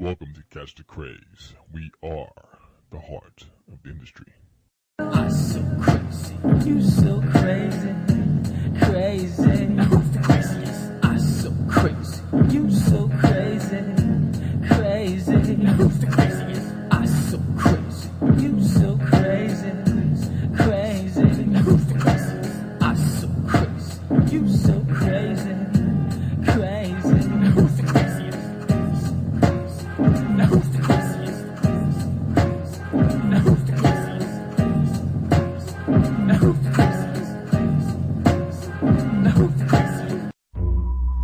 Welcome to Catch the Craze. We are the heart of the industry. I'm so crazy, you so crazy, crazy. Now who's the craziest? I'm so crazy, you so crazy, crazy. Now who's the craziest? I'm so crazy, you so crazy, crazy. Now who's the craziest? I'm so crazy, you so crazy, crazy. Now who's the craziest? Now who's the craziest? Now who's the craziest?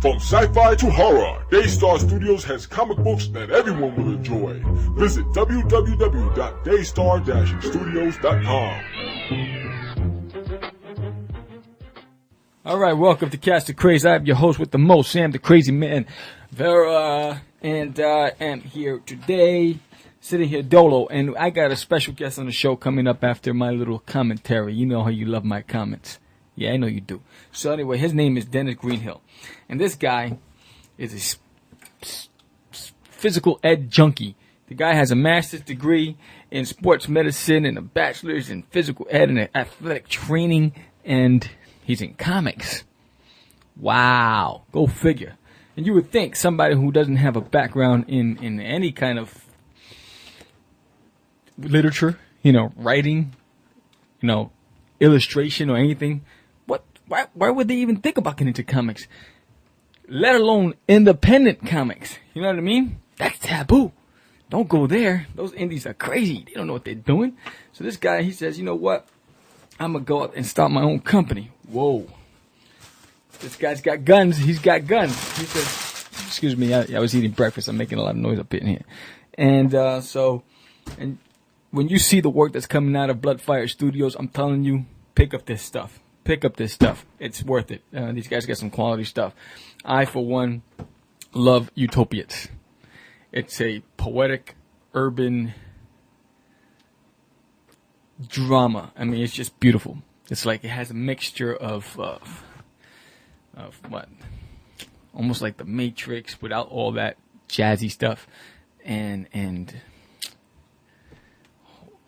From sci-fi to horror, Daystar Studios has comic books that everyone will enjoy. Visit www.daystar-studios.com. All right, welcome to Catch the Craze. I am your host with the most, Sam the Crazy Man, Vera, and I am here today, sitting here dolo, and I got a special guest on the show coming up after my little commentary. You know how you love my comments. Yeah, I know you do. So anyway, his name is Dennis GreenHill, and this guy is a physical ed junkie. The guy has a master's degree in sports medicine and a bachelor's in physical ed and athletic training, and he's in comics. Wow, go figure. And you would think somebody who doesn't have a background in any kind of literature, writing, illustration or anything, why would they even think about getting into comics? Let alone independent comics. You know what I mean? That's taboo. Don't go there. Those indies are crazy. They don't know what they're doing. So this guy, he says, you know what? I'm going to go out and start my own company. Whoa. This guy's got guns. He's got guns. He says, excuse me, I was eating breakfast. I'm making a lot of noise up in here. And and when you see the work that's coming out of BloodFire Studios, I'm telling you, pick up this stuff. Pick up this stuff. It's worth it. These guys got some quality stuff. I, for one, love Utopians. It's a poetic, urban drama. I mean, it's just beautiful. It's like it has a mixture of what? Almost like The Matrix without all that jazzy stuff. And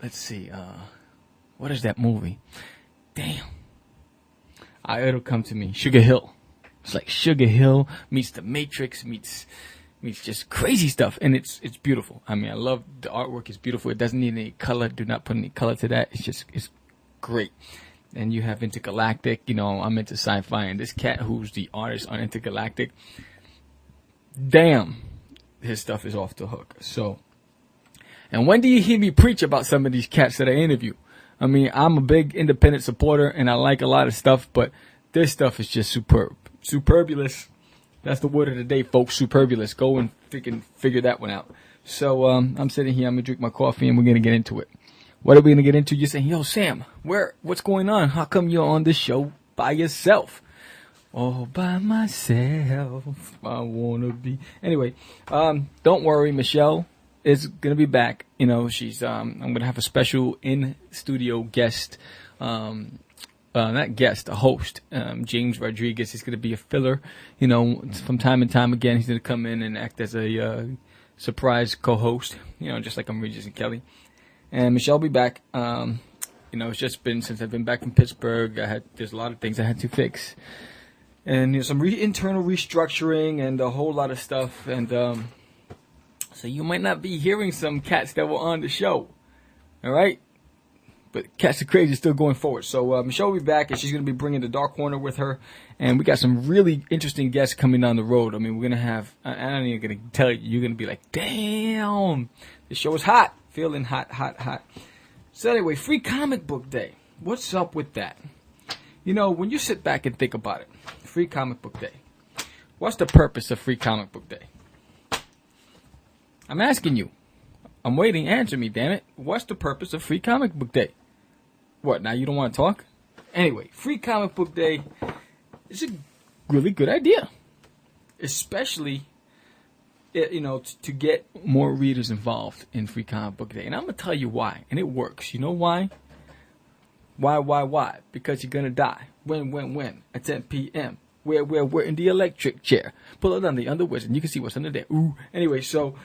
let's see. What is that movie? Damn. It'll come to me. Sugar Hill. It's like Sugar Hill meets The Matrix meets just crazy stuff, and it's beautiful. I mean, I love the artwork. It's beautiful. It doesn't need any color. Do not put any color to that. It's great. And you have Intergalactic. I'm into sci-fi, and this cat who's the artist on Intergalactic, damn, his stuff is off the hook. So, and when do you hear me preach about some of these cats that I interview? I mean, I'm a big independent supporter, and I like a lot of stuff, but this stuff is just superb. Superbulous. That's the word of the day, folks. Superbulous. Go and freaking figure that one out. So I'm sitting here. I'm going to drink my coffee, and we're going to get into it. What are we going to get into? You're saying, yo, Sam, what's going on? How come you're on this show by yourself? All by myself. I want to be. Anyway, don't worry, Michelle is going to be back. She's I'm going to have a special in-studio guest, not guest, a host, James Rodriguez. He's going to be a filler, from time and time again. He's going to come in and act as a surprise co-host, just like I'm Regis and Kelly. And Michelle will be back. It's just been since I've been back from Pittsburgh. There's a lot of things I had to fix. And some internal restructuring and a whole lot of stuff. And so you might not be hearing some cats that were on the show. All right? But Catch the Craze is still going forward. So Michelle will be back, and she's going to be bringing the Dark Corner with her. And we got some really interesting guests coming down the road. I mean, we're going to have, I'm not even going to tell you, you're going to be like, damn, this show is hot. Feeling hot. So anyway, Free Comic Book Day. What's up with that? When you sit back and think about it, Free Comic Book Day. What's the purpose of Free Comic Book Day? I'm asking you. I'm waiting. Answer me, damn it. What's the purpose of Free Comic Book Day? What, now you don't want to talk? Anyway, Free Comic Book Day is a really good idea. Especially, to get more readers involved in Free Comic Book Day. And I'm going to tell you why. And it works. You know why? Why? Because you're going to die. When? At 10 p.m. We're in the electric chair. Pull it on the underwear and you can see what's under there. Ooh. Anyway, so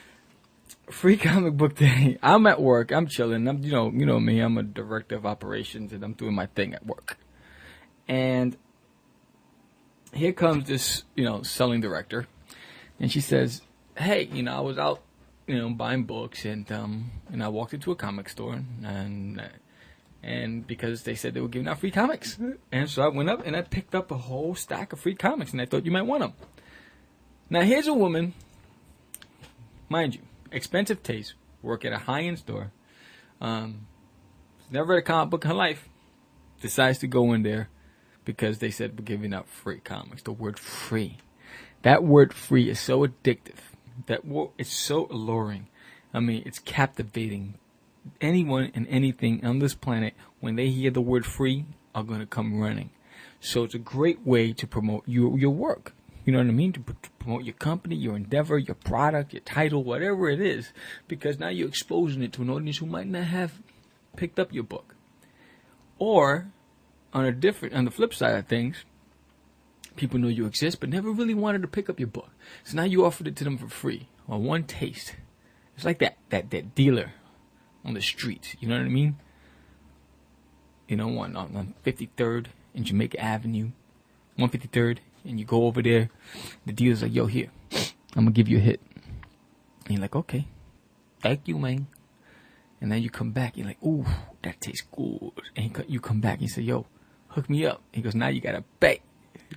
Free comic book day. I'm at work. I'm chilling. I'm, you know me. I'm a director of operations, and I'm doing my thing at work. And here comes this, selling director, and she says, "Hey, I was out, buying books, and I walked into a comic store, and because they said they were giving out free comics, and so I went up and I picked up a whole stack of free comics, and I thought you might want them." Now here's a woman, mind you, expensive taste, work at a high-end store, never read a comic book in her life, decides to go in there because they said we're giving out free comics. The word free. That word free is so addictive. That word is so alluring. I mean, it's captivating. Anyone and anything on this planet, when they hear the word free, are going to come running. So it's a great way to promote your work. You know what I mean? To promote your company, your endeavor, your product, your title, whatever it is. Because now you're exposing it to an audience who might not have picked up your book. Or, on the flip side of things, people know you exist but never really wanted to pick up your book. So now you offered it to them for free, or one taste. It's like that dealer on the streets. You know what I mean? On 53rd and Jamaica Avenue, 153rd. And you go over there, the dealer's like, "Yo, here, I'm going to give you a hit." And you're like, "Okay, thank you, man." And then you come back, you're like, "Ooh, that tastes good." And you come back and you say, "Yo, hook me up." He goes, "Now you got to pay.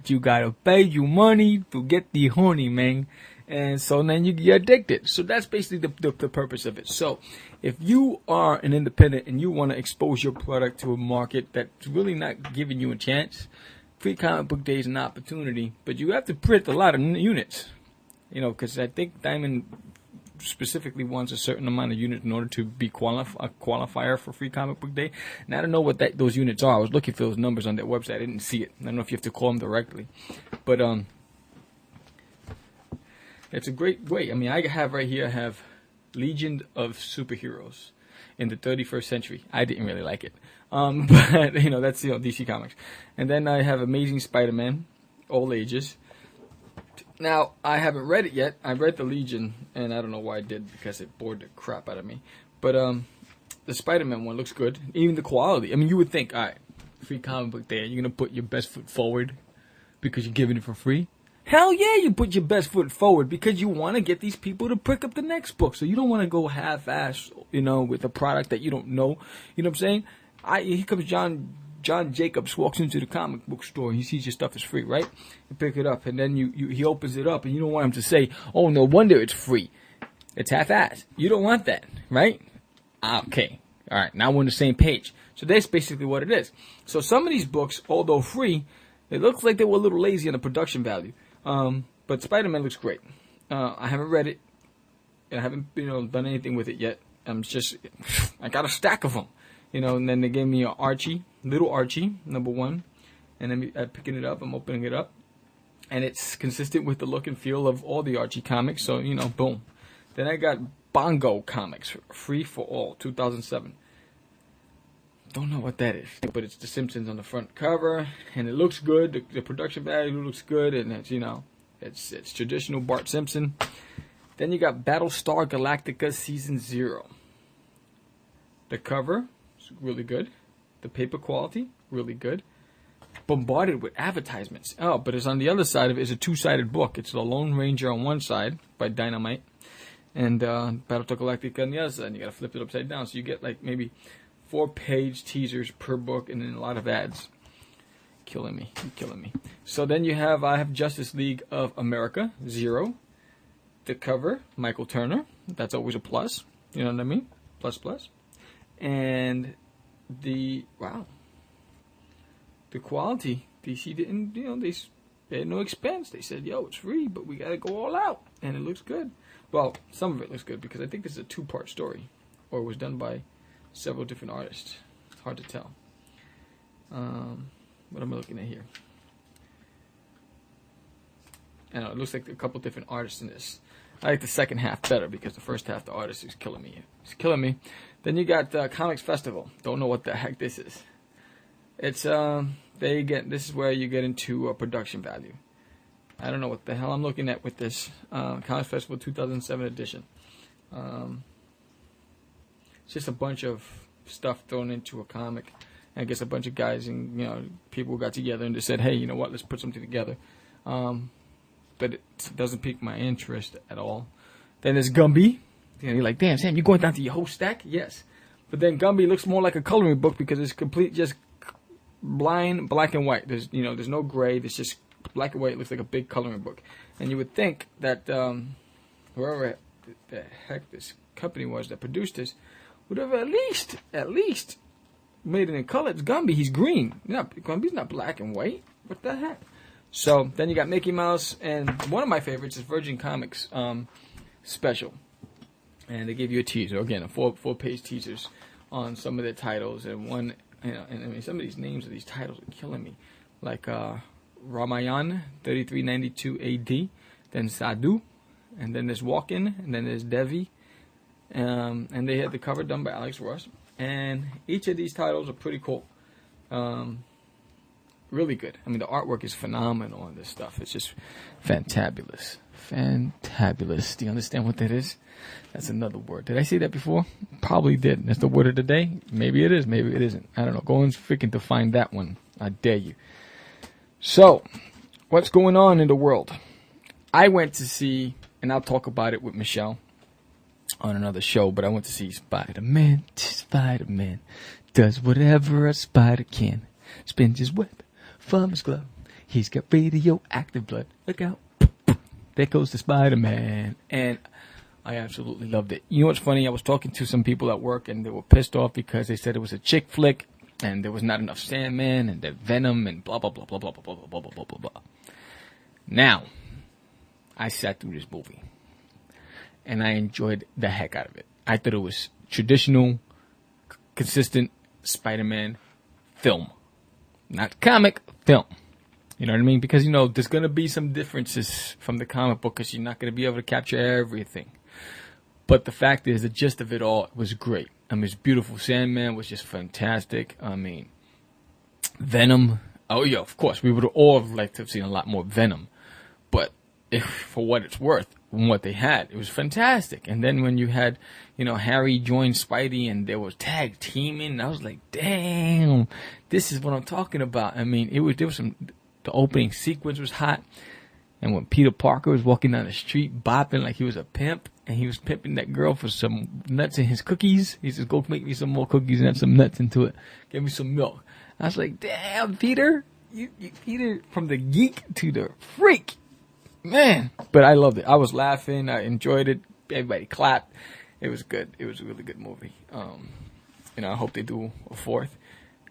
You got to pay you money to get the honey, man." And so then you're addicted. So that's basically the purpose of it. So if you are an independent and you want to expose your product to a market that's really not giving you a chance, Free Comic Book Day is an opportunity, but you have to print a lot of units, because I think Diamond specifically wants a certain amount of units in order to be a qualifier for Free Comic Book Day. And I don't know what those units are. I was looking for those numbers on their website. I didn't see it. I don't know if you have to call them directly, but it's a great way. I mean, I have Legion of Superheroes in the 31st century. I didn't really like it. But, that's, DC Comics. And then I have Amazing Spider-Man, all ages. Now, I haven't read it yet. I read the Legion, and I don't know why I did, because it bored the crap out of me. But, the Spider-Man one looks good. Even the quality. I mean, you would think, all right, Free Comic Book Day, you're going to put your best foot forward because you're giving it for free? Hell yeah, you put your best foot forward because you want to get these people to pick up the next book. So you don't want to go half-ass, with a product that you don't know. You know what I'm saying? Here comes John Jacobs, walks into the comic book store. He sees your stuff is free, right? You pick it up, and then he opens it up, and you don't want him to say, "Oh, no wonder it's free. It's half-ass." You don't want that, right? Okay. All right, now we're on the same page. So that's basically what it is. So some of these books, although free, it looks like they were a little lazy on the production value. But Spider-Man looks great. I haven't read it. I haven't, done anything with it yet. I got a stack of them. And then they gave me little Archie, #1. And then I'm picking it up, I'm opening it up. And it's consistent with the look and feel of all the Archie comics, so, boom. Then I got Bongo Comics, Free for All, 2007. Don't know what that is, but it's The Simpsons on the front cover, and it looks good. The production value looks good, and it's, it's traditional Bart Simpson. Then you got Battlestar Galactica Season 0. The cover is really good. The paper quality, really good. Bombarded with advertisements. Oh, but it's on the other side of it is a two-sided book. It's The Lone Ranger on one side by Dynamite, and Battlestar Galactica on the other side. You gotta flip it upside down, so you get like maybe 4-page teasers per book, and then a lot of ads. Killing me. So then I have Justice League of America 0. The cover, Michael Turner. That's always a plus. You know what I mean? Plus. And the quality. DC didn't, they had no expense. They said, "Yo, it's free, but we gotta go all out," and it looks good. Well, some of it looks good because I think this is a 2-part story, or it was done by several different artists. It's hard to tell. What am I looking at here? I know, it looks like a couple different artists in this. I like the second half better because the first half, the artist is killing me. It's killing me. Then you got Comics Festival. Don't know what the heck this is. It's this is where you get into production value. I don't know what the hell I'm looking at with this Comics Festival 2007 edition. It's just a bunch of stuff thrown into a comic. And I guess a bunch of guys and people got together and just said, hey, you know what, let's put something together. But it doesn't pique my interest at all. Then there's Gumby. And you're like, damn, Sam, you going down to your whole stack? Yes. But then Gumby looks more like a coloring book because it's complete just blind black and white. There's no gray. There's just black and white. It looks like a big coloring book. And you would think that whoever the heck this company was that produced this would have at least made it in color. It's Gumby. He's green. Gumby's not black and white. What the heck? So then you got Mickey Mouse, and one of my favorites is Virgin Comics special. And they give you a teaser. Again, a four-page teasers on some of their titles. And one, and I mean, some of these names of these titles are killing me. Like Ramayan, 3392 AD. Then Sadhu. And then there's Walken. And then there's Devi. And they had the cover done by Alex Ross. And each of these titles are pretty cool. Really good. I mean, the artwork is phenomenal on this stuff. It's just fantabulous. Fantabulous. Do you understand what that is? That's another word. Did I say that before? Probably did. That's the word of the day. Maybe it is. Maybe it isn't. I don't know. Go and freaking define that one. I dare you. So, what's going on in the world? I went to see, and I'll talk about it with Michelle on another show, but I went to see Spider-Man. Spider-Man does whatever a spider can. Spins his web from his glove. He's got radioactive blood. Look out. There goes the Spider-Man. And I absolutely loved it. You know what's funny? I was talking to some people at work, and they were pissed off because they said it was a chick flick, and there was not enough Sandman, and the Venom, and blah, blah, blah, blah, blah, blah, blah, blah, blah, blah, blah, blah. Now, I sat through this movie, and I enjoyed the heck out of it. I thought it was traditional, consistent Spider-Man film. Not comic, film. You know what I mean? Because, there's going to be some differences from the comic book because you're not going to be able to capture everything. But the fact is, the gist of it all was great. I mean, it's beautiful. Sandman was just fantastic. I mean, Venom. Oh, yeah, of course. We would all have liked to have seen a lot more Venom. But for what it's worth, from what they had, it was fantastic. And then when you had, Harry join Spidey and there was tag teaming, I was like, damn, this is what I'm talking about. I mean, there was some... The opening sequence was hot. And when Peter Parker was walking down the street bopping like he was a pimp, and he was pimping that girl for some nuts in his cookies. He says, go make me some more cookies and add some nuts into it. Give me some milk. I was like, damn, Peter. You Peter, from the geek to the freak. Man. But I loved it. I was laughing. I enjoyed it. Everybody clapped. It was good. It was a really good movie. I hope they do a fourth.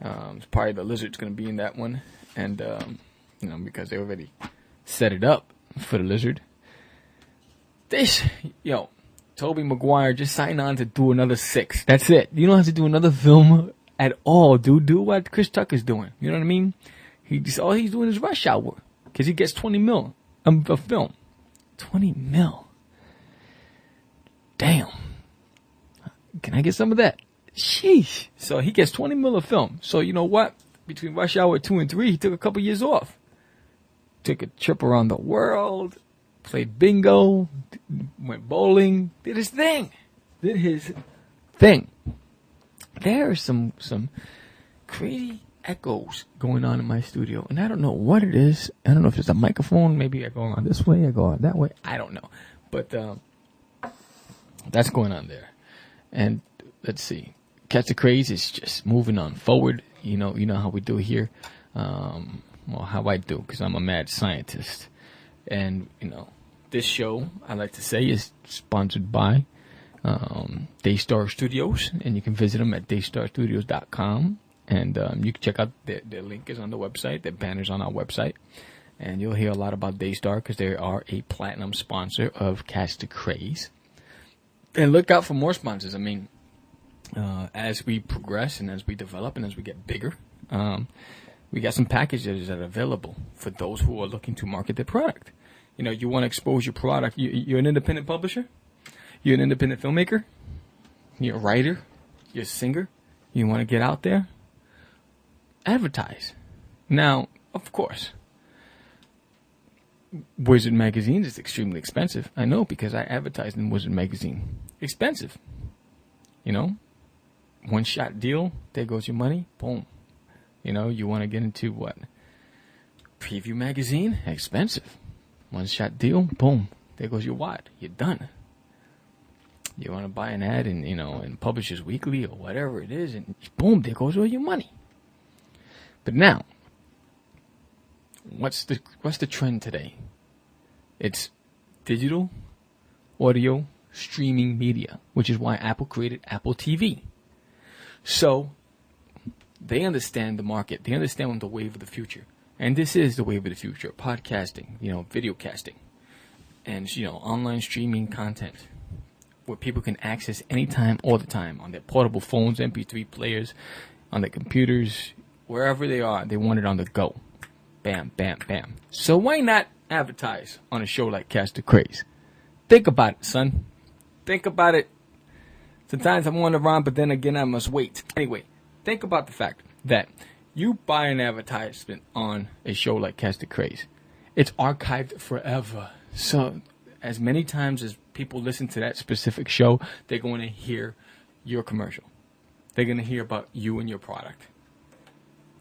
It's probably the Lizard's going to be in that one. And, because they already set it up for the Lizard. Tobey Maguire just signed on to do another 6. That's it. You don't have to do another film at all, dude. Do what Chris Tucker's doing. You know what I mean? All he's doing is Rush Hour. Because he gets 20 mil a film. 20 mil. Damn. Can I get some of that? Sheesh. So he gets 20 mil a film. So you know what? Between Rush Hour 2 and 3, he took a couple years off. Took a trip around the world, played bingo, went bowling, did his thing. There are some crazy echoes going on in my studio, and I don't know what it is. I don't know if it's a microphone. Maybe I go on this way, I go on that way. I don't know. But that's going on there. And let's see. Catch the Craze is just moving on forward. You know how we do here. How I do, because I'm a mad scientist. And, this show, I like to say, is sponsored by Daystar Studios. And you can visit them at daystarstudios.com. And you can check out their link is on the website. Their banner's on our website. And you'll hear a lot about Daystar because they are a platinum sponsor of Catch the Craze. And look out for more sponsors. I mean, as we progress and as we develop and as we get bigger, we got some packages that are available for those who are looking to market their product. You want to expose your product. You're an independent publisher. You're an independent filmmaker. You're a writer. You're a singer. You want to get out there. Advertise. Now, of course, Wizard Magazine is extremely expensive. I know because I advertised in Wizard Magazine. expensive. You know, one shot deal, there goes your money, boom. You know, you want to get into what? Preview magazine, expensive. One shot deal, boom, there goes your wad, you're done. You want to buy an ad in, you know, in Publishers Weekly or whatever it is, and boom, there goes all your money. But now, what's the trend today? It's digital audio streaming media, which is why Apple created Apple TV. So they understand the market. They understand the wave of the future. And this is the wave of the future. Podcasting, you know, video casting, and, you know, online streaming content where people can access anytime, all the time, on their portable phones, MP3 players, on their computers, wherever they are. They want it on the go. Bam, bam, bam. So why not advertise on a show like Catch the Craze? Think about it, son. Think about it. Sometimes I want to rhyme, but then again I must wait. Anyway, think about the fact that you buy an advertisement on a show like Catch the Craze. It's archived forever. So as many times as people listen to that specific show, they're going to hear your commercial. They're going to hear about you and your product.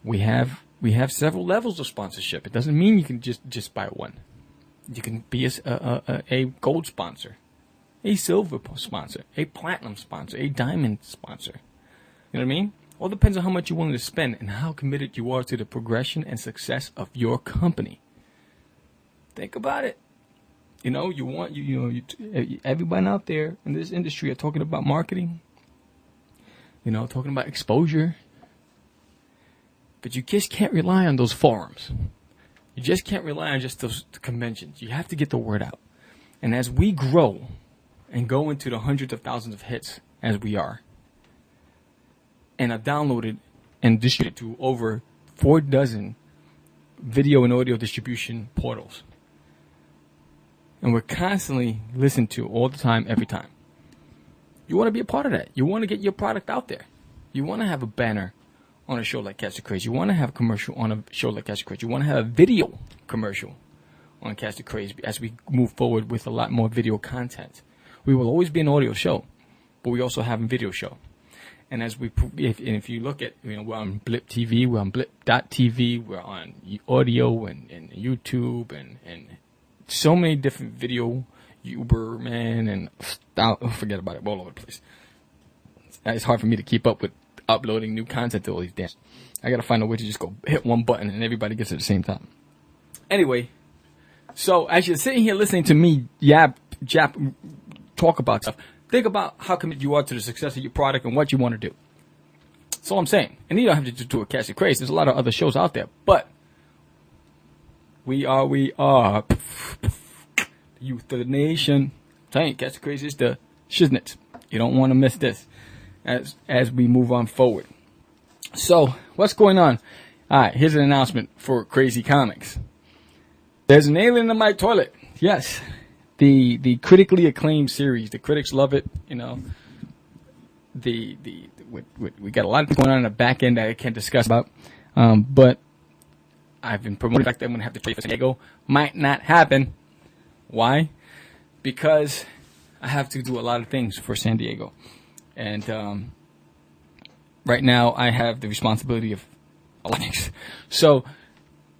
We have several levels of sponsorship. It doesn't mean you can just buy one. You can be a gold sponsor, a silver sponsor, a platinum sponsor, a diamond sponsor. You know what I mean? All depends on how much you're willing to spend and how committed you are to the progression and success of your company. Think about it. You know, everybody out there in this industry are talking about marketing. You know, talking about exposure. But you just can't rely on those forums. You just can't rely on just those conventions. You have to get the word out. And as we grow and go into the hundreds of thousands of hits as we are, and are downloaded and distributed to over 4 dozen video and audio distribution portals, and we're constantly listened to all the time, every time, you want to be a part of that. You want to get your product out there. You want to have a banner on a show like Catch the Craze. You want to have a commercial on a show like Catch the Craze. You want to have a video commercial on Catch the Craze as we move forward with a lot more video content. We will always be an audio show, but we also have a video show. And as if you look at, you know, we're on Blip TV, we're on Blip.tv, we're on audio and YouTube and so many different video, Uber, man, and forget about it, all over the place. It's hard for me to keep up with uploading new content to all these damn. I gotta find a way to just go hit one button and everybody gets it at the same time. Anyway, so as you're sitting here listening to me jap talk about stuff, think about how committed you are to the success of your product and what you want to do. That's all I'm saying. And you don't have to just do a Catch the Craze. There's a lot of other shows out there, but we are youth of the nation. I'm telling you, Catch the Craze is the shiznit. You don't want to miss this as we move on forward. So, what's going on? All right, here's an announcement for Crazy Comics. There's an alien in my toilet. Yes, the critically acclaimed series. The critics love it. You know, we got a lot of things going on in the back end that I can't discuss about. But I've been promoting the fact that I'm going to have to trade for San Diego. Might not happen. Why? Because I have to do a lot of things for San Diego. And right now I have the responsibility of a lot of things. So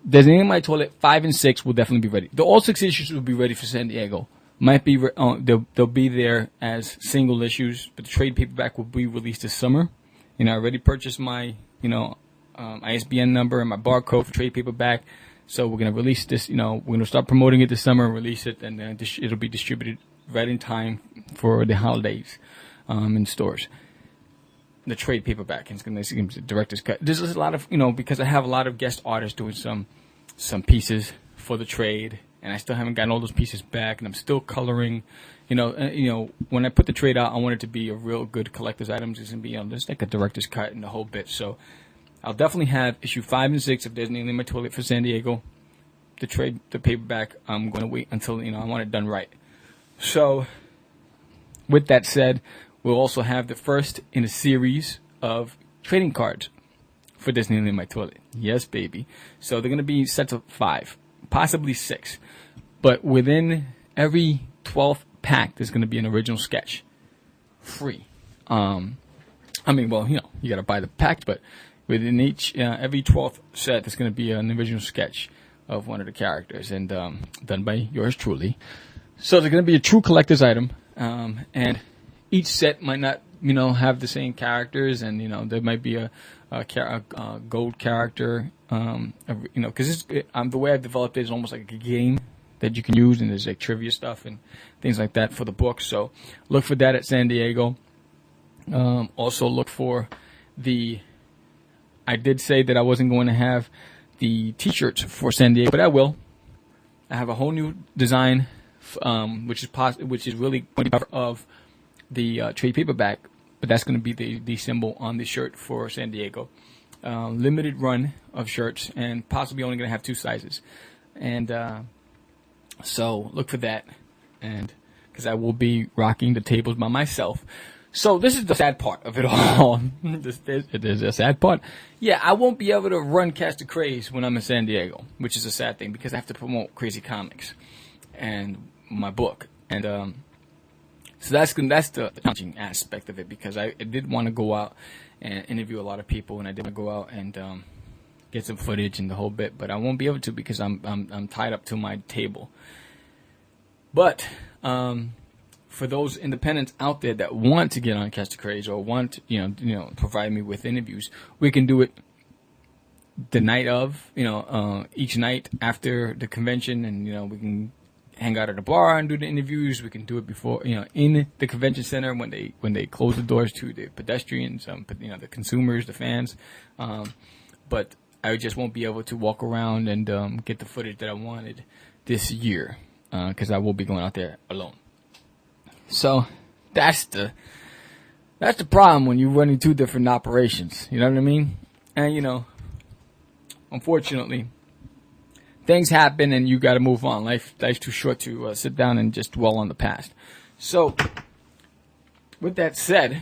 there's an in my toilet. 5 and 6 will definitely be ready. All 6 issues will be ready for San Diego. Might be they'll be there as single issues, but the trade paperback will be released this summer. You know, I already purchased my ISBN number and my barcode for trade paperback. So we're gonna release this. You know, we're gonna start promoting it this summer and release it, and then it'll be distributed right in time for the holidays in stores. The trade paperback, and it's gonna be the director's cut. There's a lot of, you know, because I have a lot of guest artists doing some pieces for the trade, and I still haven't gotten all those pieces back, and I'm still coloring. You know, when I put the trade out, I want it to be a real good collector's item. It's gonna be, you know, just like a director's cut and the whole bit. So I'll definitely have issue 5 and 6 if there's anything in my toilet for San Diego. The paperback, I'm going to wait until, you know, I want it done right. So with that said, we'll also have the first in a series of trading cards for Disney in my toilet. Yes, baby. So they're going to be sets of 5, possibly 6. But within every 12th pack, there's going to be an original sketch. free. I mean, well, you know, you got to buy the pack, but within each, every 12th set, there's going to be an original sketch of one of the characters, and done by yours truly. So they're going to be a true collector's item, and each set might not, you know, have the same characters, and you know, there might be a gold character, you know, because the way I've developed it is almost like a game that you can use, and there's like trivia stuff and things like that for the book. So look for that at San Diego. Also look for I did say that I wasn't going to have the t-shirts for San Diego, but I will. I have a whole new design, which is really going to be part of the trade paperback, but that's going to be the symbol on the shirt for San Diego. Limited run of shirts, and possibly only going to have 2 sizes. And so look for that, and because I will be rocking the tables by myself. So this is the sad part of it all. It is a sad part. Yeah, I won't be able to run Cast of Craze when I'm in San Diego, which is a sad thing because I have to promote Crazy Comics and my book. And so that's the challenging aspect of it, because I did want to go out and interview a lot of people, and I did want to go out and get some footage and the whole bit, but I won't be able to because I'm tied up to my table. But for those independents out there that want to get on Cast of Craze or want, you know, provide me with interviews, we can do it the night of, you know, each night after the convention, and you know, we can hang out at a bar and do the interviews. We can do it before, you know, in the convention center when they close the doors to the pedestrians, you know, the consumers, the fans. But I just won't be able to walk around and get the footage that I wanted this year because I will be going out there alone. So that's the problem when you're running 2 different operations. You know what I mean? And you know, unfortunately, things happen and you got to move on. Life's too short to sit down and just dwell on the past. So with that said,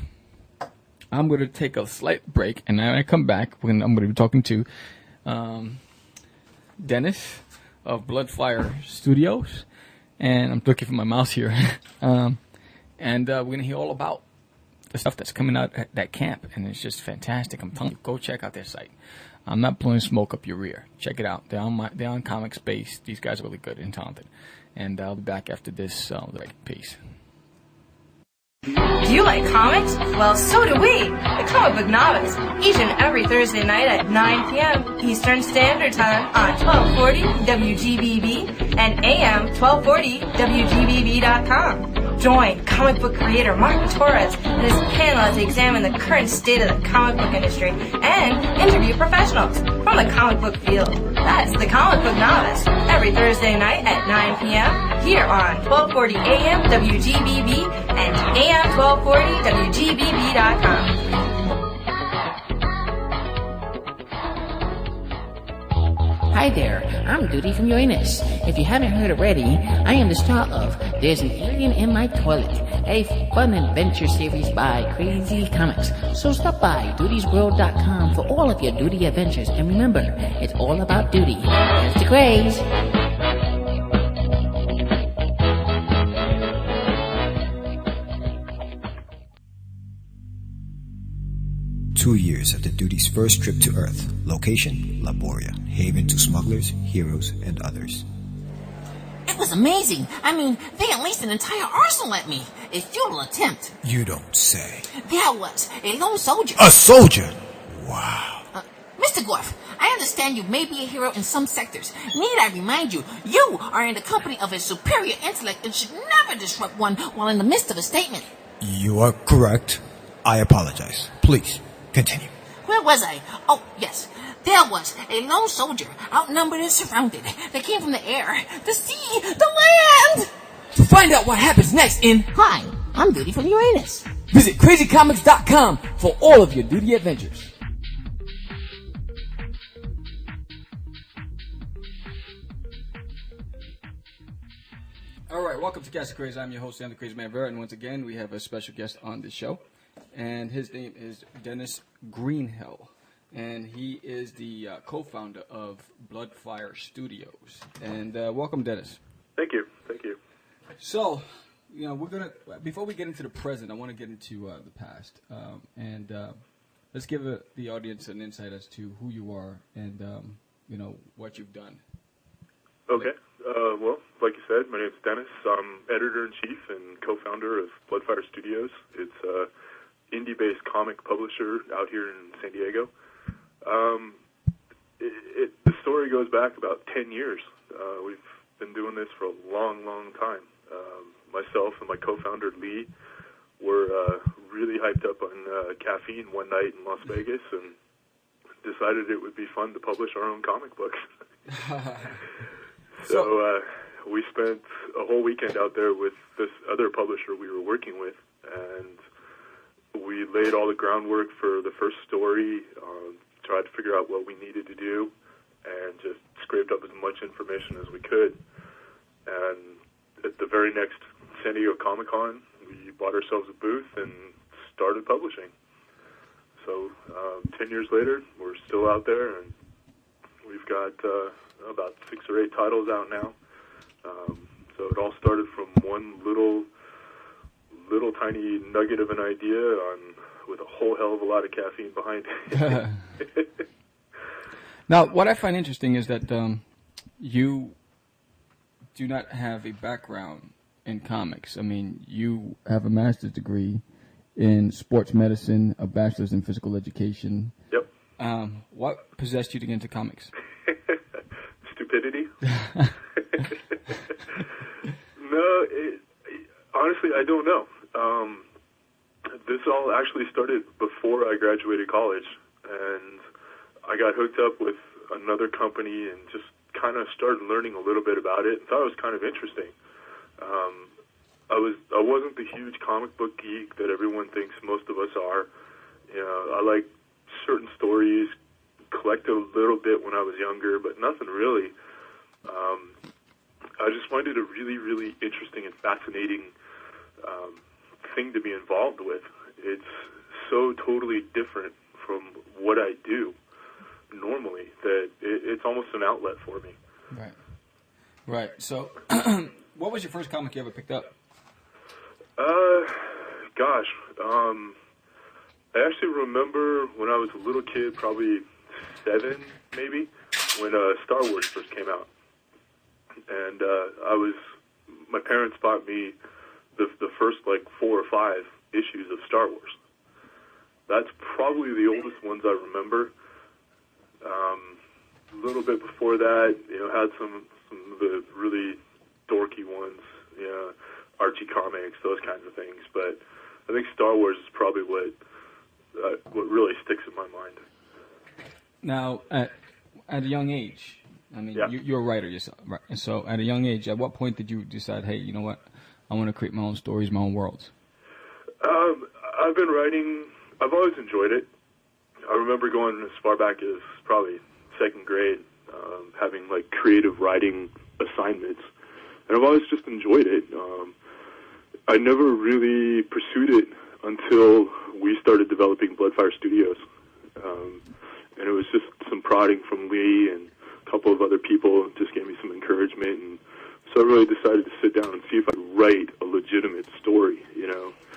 I'm going to take a slight break, and when I come back, I'm going to be talking to Dennis of BloodFire Studios, and I'm looking for my mouse here. And we're going to hear all about the stuff that's coming out at that camp, and it's just fantastic. I'm telling you, go check out their site. I'm not blowing smoke up your rear. Check it out. They're on Comic Space. These guys are really good and talented. And I'll be back after this. Peace. Do you like comics? Well, so do we. The Comic Book Novice. Each and every Thursday night at 9 p.m. Eastern Standard Time on 1240 WGBB and AM 1240 WGBB.com. Join comic book creator Mark Torres and his panel as they examine the current state of the comic book industry and interview professionals from the comic book field. That's the Comic Book Novice, every Thursday night at 9 p.m. here on 1240 AM WGBB and AM 1240 WGBB.com. Hi there, I'm Duty from Uranus. If you haven't heard already, I am the star of There's an Alien in My Toilet, a fun adventure series by Crazy Comics. So stop by dutiesworld.com for all of your duty adventures, and remember, it's all about duty. That's the Craze. 2 years after Duty's first trip to Earth. Location, Laboria. Haven to smugglers, heroes, and others. It was amazing. I mean, they unleashed an entire arsenal at me. A futile attempt. You don't say. There was a lone soldier. A soldier? Wow. Mr. Gorf, I understand you may be a hero in some sectors. Need I remind you, you are in the company of a superior intellect and should never disrupt one while in the midst of a statement. You are correct. I apologize. Please, continue. Where was I? Oh, yes. There was a lone soldier, outnumbered and surrounded. They came from the air, the sea, the land! To find out what happens next in... Hi, I'm Duty from Uranus. Visit crazycomics.com for all of your duty adventures. Alright, welcome to Cast of Craze. I'm your host, Sam the Crazy Man Vera, and once again, we have a special guest on the show. And his name is Dennis GreenHill. And he is the co-founder of BloodFire Studios. And welcome, Dennis. Thank you. Thank you. So, before we get into the present, I want to get into the past, and let's give the audience an insight as to who you are and what you've done. Okay. Well, like you said, my name's Dennis. I'm editor-in-chief and co-founder of BloodFire Studios. It's a Indy-based comic publisher out here in San Diego. The story goes back about 10 years. We've been doing this for a long, long time. Myself and my co-founder, Lee, were really hyped up on caffeine one night in Las Vegas and decided it would be fun to publish our own comic books. So we spent a whole weekend out there with this other publisher we were working with, and we laid all the groundwork for the first story, tried to figure out what we needed to do, and just scraped up as much information as we could. And at the very next San Diego Comic-Con, we bought ourselves a booth and started publishing. So 10 years later, we're still out there, and we've got about 6 or 8 titles out now. So it all started from one little tiny nugget of an idea with a whole hell of a lot of caffeine behind it. Now, what I find interesting is that you do not have a background in comics. I mean, you have a master's degree in sports medicine, a bachelor's in physical education. Yep. What possessed you to get into comics? Stupidity. No, honestly, I don't know. This all actually started before I graduated college, and I got hooked up with another company and just kind of started learning a little bit about it and thought it was kind of interesting. I wasn't the huge comic book geek that everyone thinks most of us are. I like certain stories, collected a little bit when I was younger, but nothing really. I just find it a really, really interesting and fascinating thing to be involved with. It's so totally different from what I do normally that it's almost an outlet for me. Right. So, what was your first comic you ever picked up? Gosh, I actually remember when I was a little kid, probably 7 maybe, when Star Wars first came out. And my parents bought me the first 4 or 5 issues of Star Wars. That's probably the oldest ones I remember. A little bit before that, had some of the really dorky ones, Archie comics, those kinds of things. But I think Star Wars is probably what really sticks in my mind. Now, at a young age, I mean, yeah. You're a writer yourself, right? And so, at a young age, at what point did you decide, hey, you know what, I want to create my own stories, my own worlds? I've been writing. I've always enjoyed it. I remember going as far back as probably 2nd grade, having creative writing assignments, and I've always just enjoyed it. I never really pursued it until we started developing BloodFire Studios, and it was just some prodding from Lee and a couple of other people just gave me some encouragement, and so I really decided to sit down and see if I could write a legitimate story.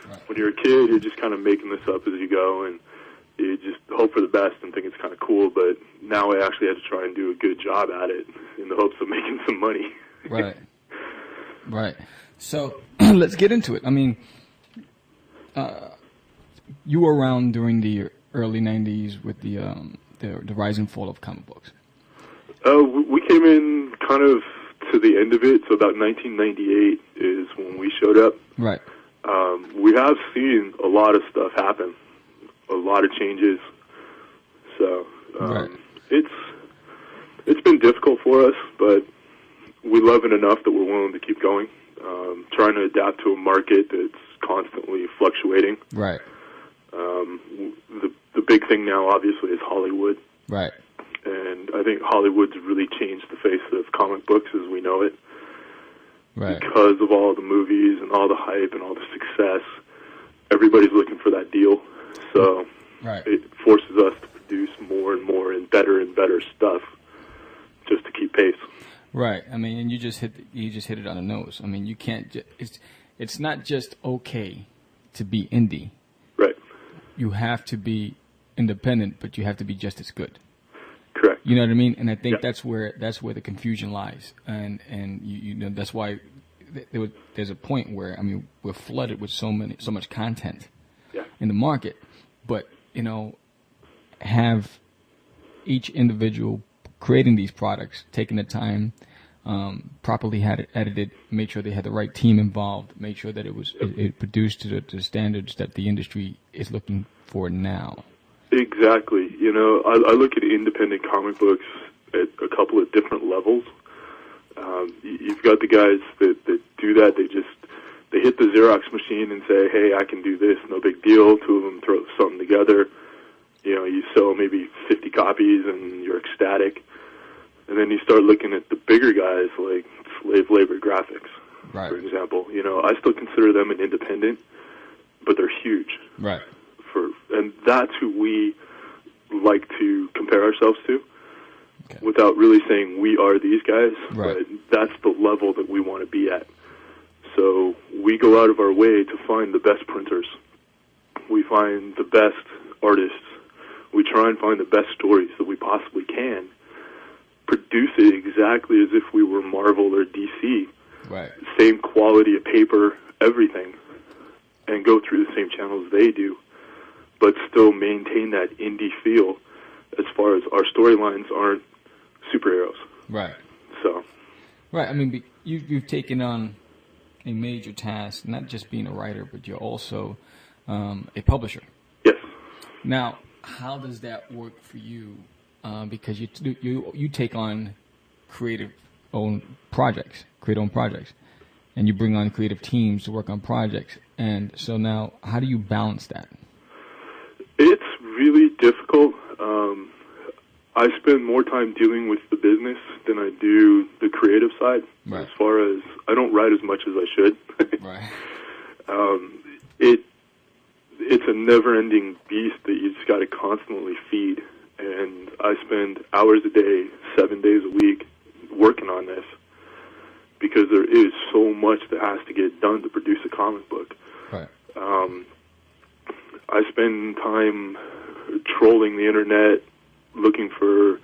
Right. When you're a kid, you're just kind of making this up as you go, and you just hope for the best and think it's kind of cool, but now I actually have to try and do a good job at it in the hopes of making some money. Right. So let's get into it. I mean, you were around during the early 90s with the rise and fall of comic books. We came in kind of to the end of it, so about 1998 is when we showed up. Right. We have seen a lot of stuff happen, a lot of changes. So right. It's been difficult for us, but we love it enough that we're willing to keep going, trying to adapt to a market that's constantly fluctuating. Right. The big thing now, obviously, is Hollywood. Right. And I think Hollywood's really changed the face of comic books as we know it. Right. Because of all the movies and all the hype and all the success, everybody's looking for that deal. So right. It forces us to produce more and more and better stuff just to keep pace. Right. I mean, and you just hit it on the nose. I mean, you can't it's not just okay to be indie. Right. You have to be independent, but you have to be just as good. Correct. You know what I mean? And I think Yeah. that's where the confusion lies. And you know, that's why there's a point where, I mean, we're flooded with so much content Yeah. in the market, but you know, have each individual creating these products, taking the time, properly had it edited, make sure they had the right team involved, make sure that it produced to the standards that the industry is looking for now. Exactly. You know, I look at independent comic books at a couple of different levels. You've got the guys that do that. They hit the Xerox machine and say, hey, I can do this, no big deal. Two of them throw something together. You know, you sell maybe 50 copies and you're ecstatic. And then you start looking at the bigger guys like Slave Labor Graphics, Right. for example. You know, I still consider them an independent, but they're huge. Right. And that's who we like to compare ourselves to, Okay. without really saying we are these guys. Right. But that's the level that we want to be at. So we go out of our way to find the best printers. We find the best artists. We try and find the best stories that we possibly can. Produce it exactly as if we were Marvel or DC. Right. Same quality of paper, everything. And go through the same channels they do. But still maintain that indie feel as far as our storylines aren't superheroes. Right. So, Right. I mean, you've taken on a major task, not just being a writer, but you're also a publisher. yes. Now, how does that work for you? Because you take on creative-owned projects, and you bring on creative teams to work on projects. And so now, how do you balance that? It's really difficult. I spend more time dealing with the business than I do the creative side. Right. As far as I don't write as much as I should. Right. It's a never-ending beast that you just got to constantly feed. And I spend hours a day, 7 days a week, working on this because there is so much that has to get done to produce a comic book. Right. I spend time trolling the internet, looking for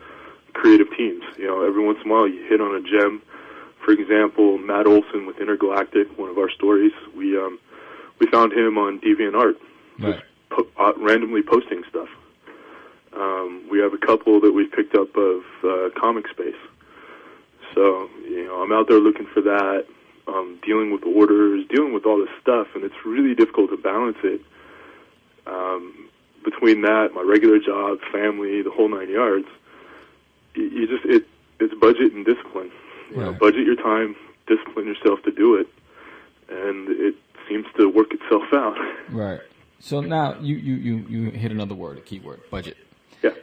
creative teams. You know, every once in a while you hit on a gem. For example, Matt Olson with Intergalactic, one of our stories, we found him on DeviantArt, Right. just randomly posting stuff. We have a couple that we picked up of Comic Space. So, you know, I'm out there looking for that, dealing with orders, dealing with all this stuff, and it's really difficult to balance it. Between that, my regular job, family, the whole 9 yards, it's budget and discipline. You know, Right. budget your time, discipline yourself to do it, and it seems to work itself out. Right. So now you hit another word, a key word, budget. Yeah.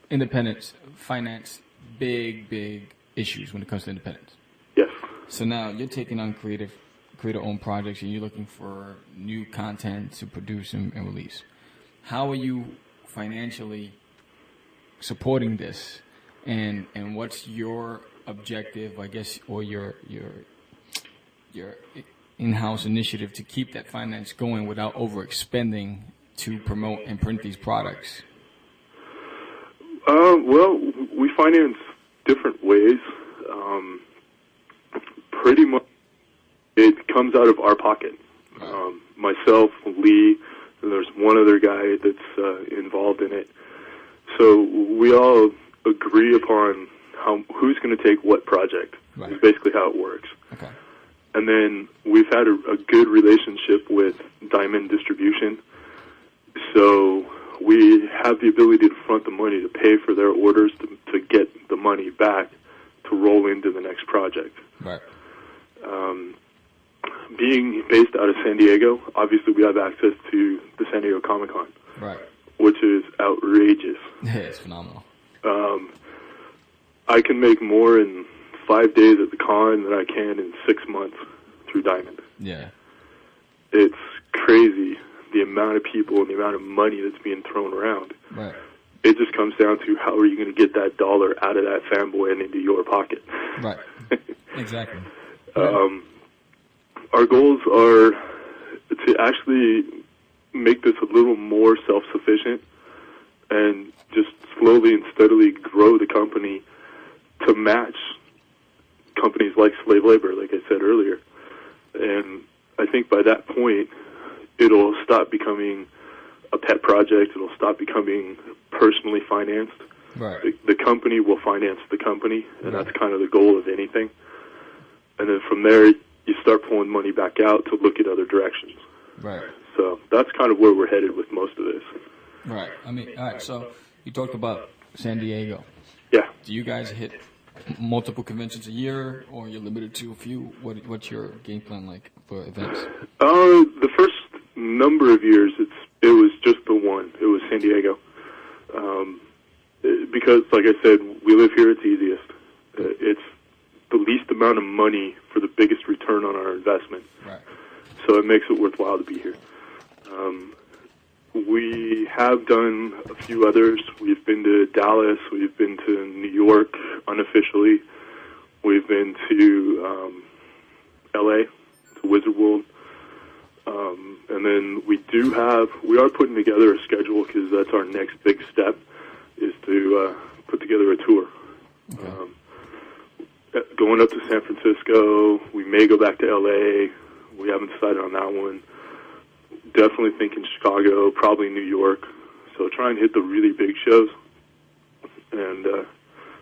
Independence, finance, big issues when it comes to independence. Yes. So now you're taking on creator-owned projects, and you're looking for new content to produce and release. How are you financially supporting this, and what's your objective, I guess, or your in-house initiative to keep that finance going without overexpending to promote and print these products? Well, we finance different ways. Pretty much, it comes out of our pocket. Myself, Lee, and there's one other guy that's involved in it. So we all agree upon who's going to take what project. Right. Is basically how it works. Okay. And then we've had a good relationship with Diamond Distribution. So we have the ability to front the money to pay for their orders to get the money back to roll into the next project. Right. Being based out of San Diego, obviously we have access to the San Diego Comic-Con, Right. which is outrageous. Yeah, it's phenomenal. I can make more in 5 days at the con than I can in 6 months through Diamond. Yeah. It's crazy, the amount of people and the amount of money that's being thrown around. Right. It just comes down to how are you going to get that dollar out of that fanboy and into your pocket. Right. Exactly. Our goals are to actually make this a little more self-sufficient and just slowly and steadily grow the company to match companies like slave labor, like I said earlier. And I think by that point, it'll stop becoming a pet project. It'll stop becoming personally financed. Right. The company will finance the company, and that's kind of the goal of anything. And then from there, you start pulling money back out to look at other directions. Right. So that's kind of where we're headed with most of this. Right. I mean, all right. So you talked about San Diego. Yeah. Do you guys hit multiple conventions a year, or you're limited to a few? What's your game plan like for events? The first number of years, it was just the one. It was San Diego. Because, like I said, we live here, it's easiest. It's the least amount of money for the biggest return on our investment. Right. So it makes it worthwhile to be here. We have done a few others. We've been to Dallas. We've been to New York unofficially. We've been to L.A., to Wizard World. And then we are putting together a schedule because that's our next big step, is to put together a tour. Okay. Going up to San Francisco, we may go back to L.A. We haven't decided on that one. Definitely thinking Chicago, probably New York. So try and hit the really big shows. And,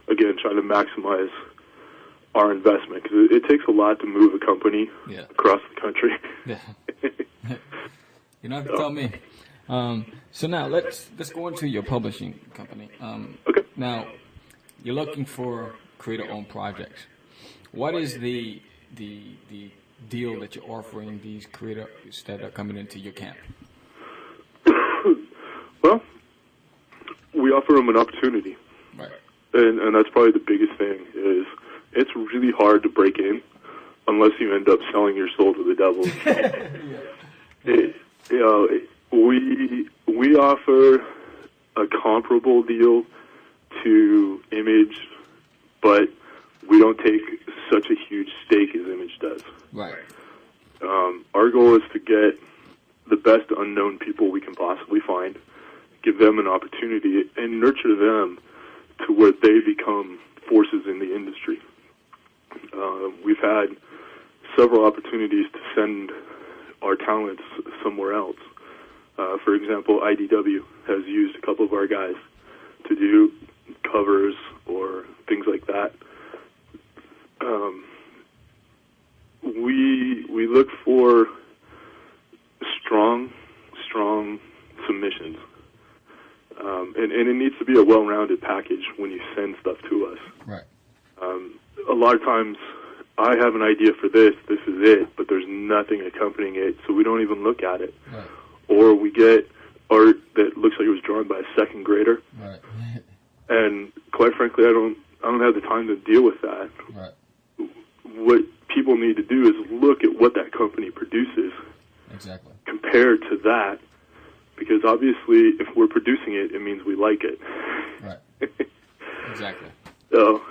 again, trying to maximize our investment. Because it takes a lot to move a company across the country. Yeah. You don't have to tell me. So now let's go into your publishing company. Okay. Now, you're looking for creator-owned projects. What is the deal that you're offering these creators that are coming into your camp? Well, we offer them an opportunity. Right. And that's probably the biggest thing, is it's really hard to break in unless you end up selling your soul to the devil. We offer a comparable deal to Image, but we don't take such a huge stake as Image does. Right. Our goal is to get the best unknown people we can possibly find, give them an opportunity, and nurture them to where they become forces in the industry. We've had several opportunities to send our talents somewhere else. For example, IDW has used a couple of our guys to do covers or things like that. We look for strong submissions. And it needs to be a well-rounded package when you send stuff to us. Right. A lot of times I have an idea for this is it, but there's nothing accompanying it, so we don't even look at it. Right. Or we get art that looks like it was drawn by a second grader. Right. And quite frankly, I don't have the time to deal with that. Right. What people need to do is look at what that company produces. Exactly. Compared to that, because obviously if we're producing it, it means we like it. Right. Exactly. So,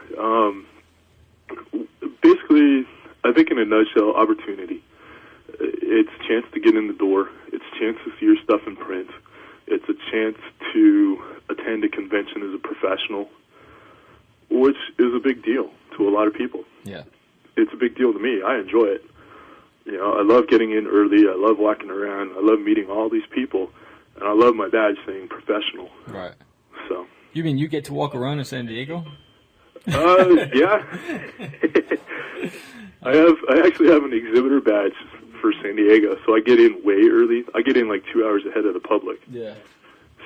basically, I think in a nutshell, opportunity. It's a chance to get in the door. It's a chance to see your stuff in print. It's a chance to attend a convention as a professional, which is a big deal to a lot of people. Yeah. It's a big deal to me. I enjoy it. You know, I love getting in early. I love walking around. I love meeting all these people. And I love my badge saying professional. Right. So. You mean you get to walk around in San Diego? Yeah. I actually have an exhibitor badge for San Diego, so I get in way early. I get in like 2 hours ahead of the public. Yeah.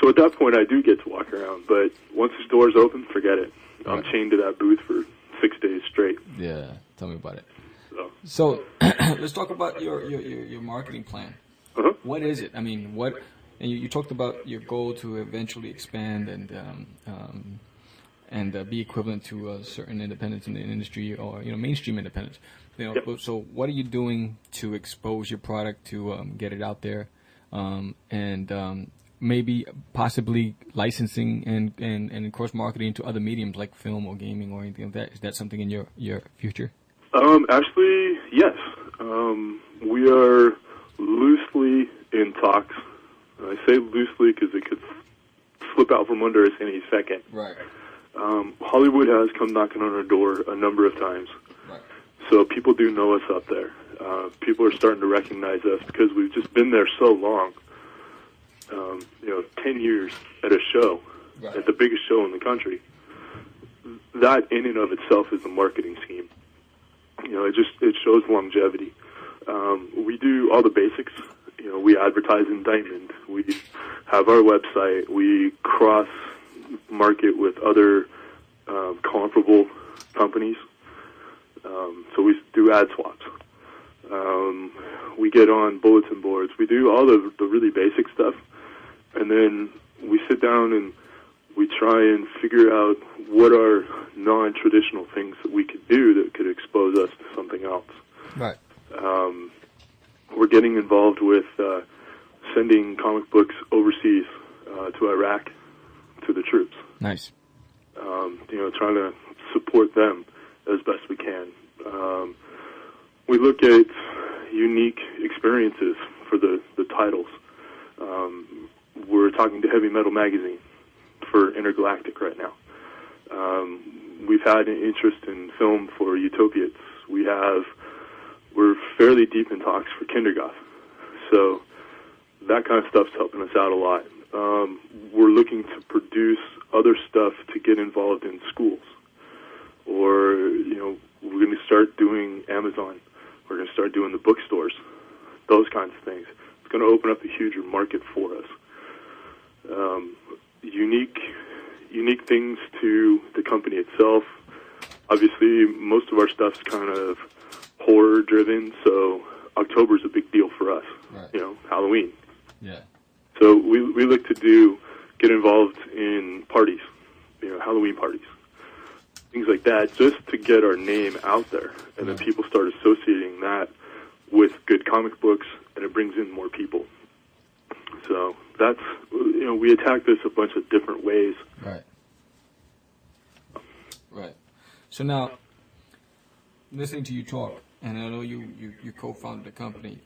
So at that point, I do get to walk around. But once the door's open, forget it. I'm chained to that booth for 6 days straight. Yeah. Tell me about it. So let's talk about your marketing plan. Uh-huh. What is it? I mean, what? And you talked about your goal to eventually expand and be equivalent to certain independents in the industry, or mainstream independents. Yep. So what are you doing to expose your product, to get it out there, and maybe possibly licensing and cross marketing to other mediums like film or gaming or anything like that? Is that something in your future? Actually, yes. We are loosely in talks. I say loosely because it could slip out from under us any second. Right. Hollywood has come knocking on our door a number of times. Right. So people do know us up there. People are starting to recognize us because we've just been there so long. 10 years at a show, Right. at the biggest show in the country. That in and of itself is a marketing scheme. It shows longevity. We do all the basics. We advertise in Diamond. We have our website. We cross-market with other comparable companies. So we do ad swaps. We get on bulletin boards. We do all the really basic stuff. And then we sit down and we try and figure out what are non-traditional things that we could do that could expose us to something else. Right. We're getting involved with sending comic books overseas to Iraq to the troops. Nice. Trying to support them as best we can. We look at unique experiences for the titles. We're talking to Heavy Metal Magazine for Intergalactic right now. We've had an interest in film for Utopiates. We're fairly deep in talks for Kindergoth. So that kind of stuff's helping us out a lot. We're looking to produce other stuff to get involved in schools. Or, we're going to start doing Amazon. We're going to start doing the bookstores. Those kinds of things. It's going to open up a huger market for us. Unique things to the company itself. Obviously, most of our stuff's kind of horror-driven, so October's a big deal for us. Right. Halloween. Yeah. So we look to get involved in parties, Halloween parties, things like that, just to get our name out there, and then people start associating that with good comic books, and it brings in more people. So that's, we attack this a bunch of different ways. Right. Right. So now, listening to you talk, and I know you co-founded the company,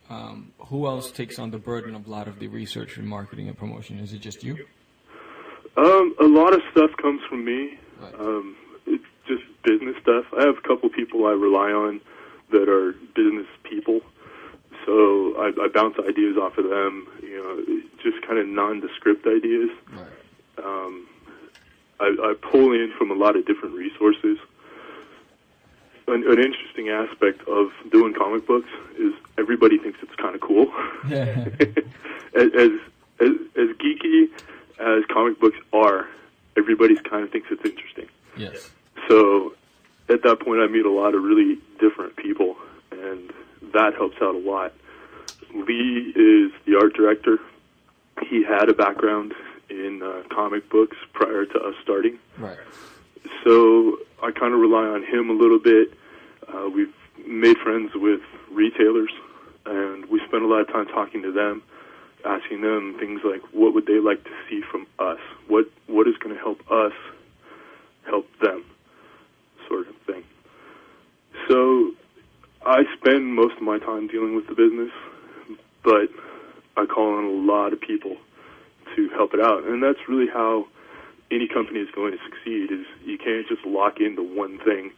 who else takes on the burden of a lot of the research and marketing and promotion? Is it just you? A lot of stuff comes from me. Right. It's just business stuff. I have a couple people I rely on that are business people. So I bounce ideas off of them, just kind of nondescript ideas. Right. I pull in from a lot of different resources. An interesting aspect of doing comic books is everybody thinks it's kind of cool. Yeah. as geeky as comic books are, everybody kind of thinks it's interesting. Yes. So at that point, I meet a lot of really different people, and that helps out a lot. Lee is the art director. He had a background in comic books prior to us starting. Right. So I kind of rely on him a little bit. We've made friends with retailers, and we spend a lot of time talking to them, asking them things like, what would they like to see from us? What is going to help us help them, sort of thing. So I spend most of my time dealing with the business, but I call on a lot of people to help it out. And that's really how any company is going to succeed, is you can't just lock into one thing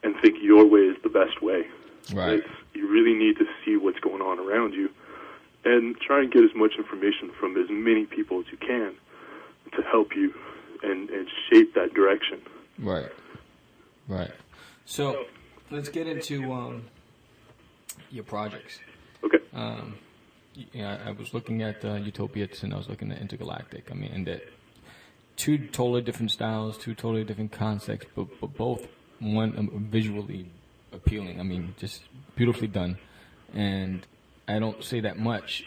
and think your way is the best way. Right. You really need to see what's going on around you and try and get as much information from as many people as you can to help you and shape that direction. Right. Right. So let's get into your projects. Okay. I was looking at Utopiates and I was looking at Intergalactic. I mean, and that two totally different styles, two totally different concepts, but both one visually appealing. I mean, just beautifully done. And I don't say that much,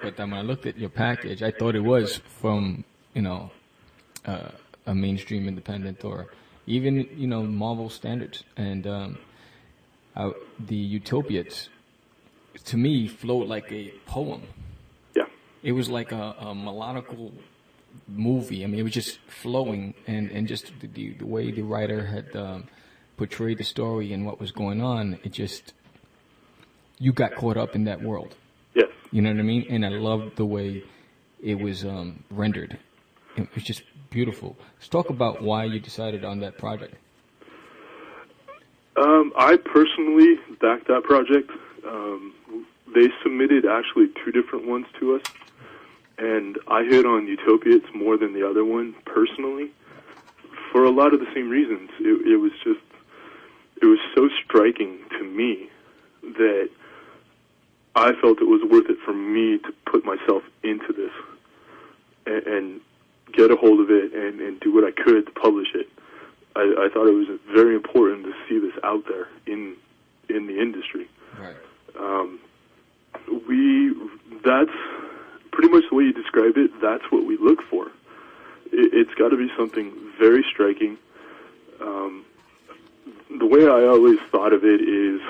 but then when I looked at your package, I thought it was from a mainstream independent or even Marvel standards. And the Utopiates, to me, flowed like a poem. Yeah. It was like a melodical movie. I mean, it was just flowing, and just the way the writer had portrayed the story and what was going on, it just you got caught up in that world. Yes. You know what I mean? And I loved the way it was rendered. It was just beautiful. Let's talk about why you decided on that project. I personally backed that project. They submitted actually 2 different ones to us, and I hit on Utopiates more than the other one personally, for a lot of the same reasons. It was so striking to me that I felt it was worth it for me to put myself into this and get a hold of it and do what I could to publish it. I thought it was very important to see this out there in the industry. Right. That's pretty much the way you describe it. That's what we look for. It's got to be something very striking. The way I always thought of it is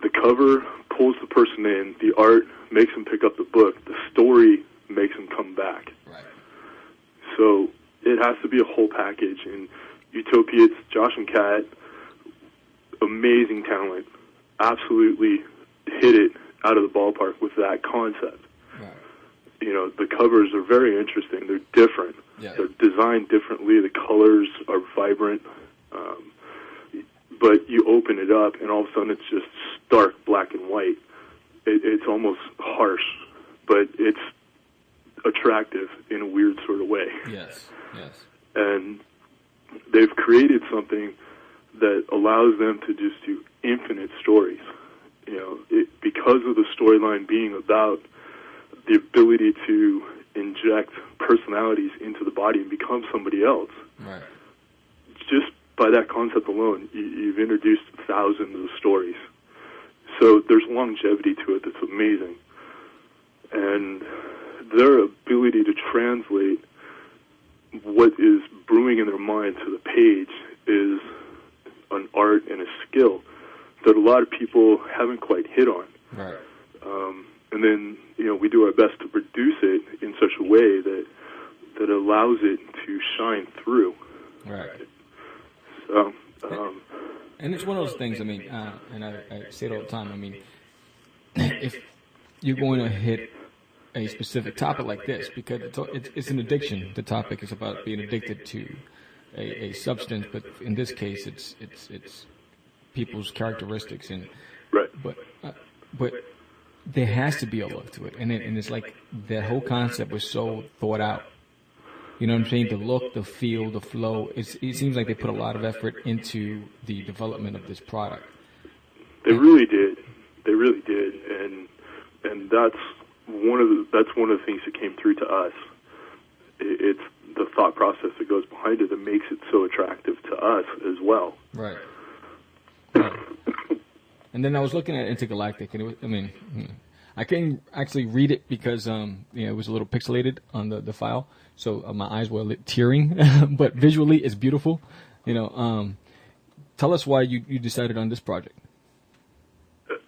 the cover pulls the person in, the art makes them pick up the book, the story makes them come back. Right. So it has to be a whole package. And Utopiates, Josh and Kat, amazing talent, absolutely hit it out of the ballpark with that concept. Right. You know, the covers are very interesting. They're different. Yeah. They're designed differently. The colors are vibrant. But you open it up, and all of a sudden it's just stark black and white. It's almost harsh, but it's attractive in a weird sort of way. Yes, yes. And they've created something that allows them to just do infinite stories. You know, because of the storyline being about the ability to inject personalities into the body and become somebody else. Right. Just by that concept alone, you've introduced thousands of stories. So there's longevity to it that's amazing. And their ability to translate what is brewing in their mind to the page is an art and a skill that a lot of people haven't quite hit on. Right. And then, you know, we do our best to produce it in such a way that allows it to shine through. Right. So, and it's one of those things, I mean, and I say it all the time, I mean, if you're going to hit a specific topic like this, because it's an addiction, the topic is about being addicted to a substance, but in this case, it's people's characteristics, and right. But there has to be a love to it, and it's like that whole concept was so thought out. You know what I'm saying? The look, the feel, the flow. It seems like they put a lot of effort into the development of this product. They really did. They really did, and that's one of the things that came through to us. It's the thought process that goes behind it that makes it so attractive to us as well. Right. And then I was looking at Intergalactic, and it was, I mean, I couldn't actually read it because it was a little pixelated on the file, so my eyes were tearing. But visually, it's beautiful. You know, tell us why you decided on this project.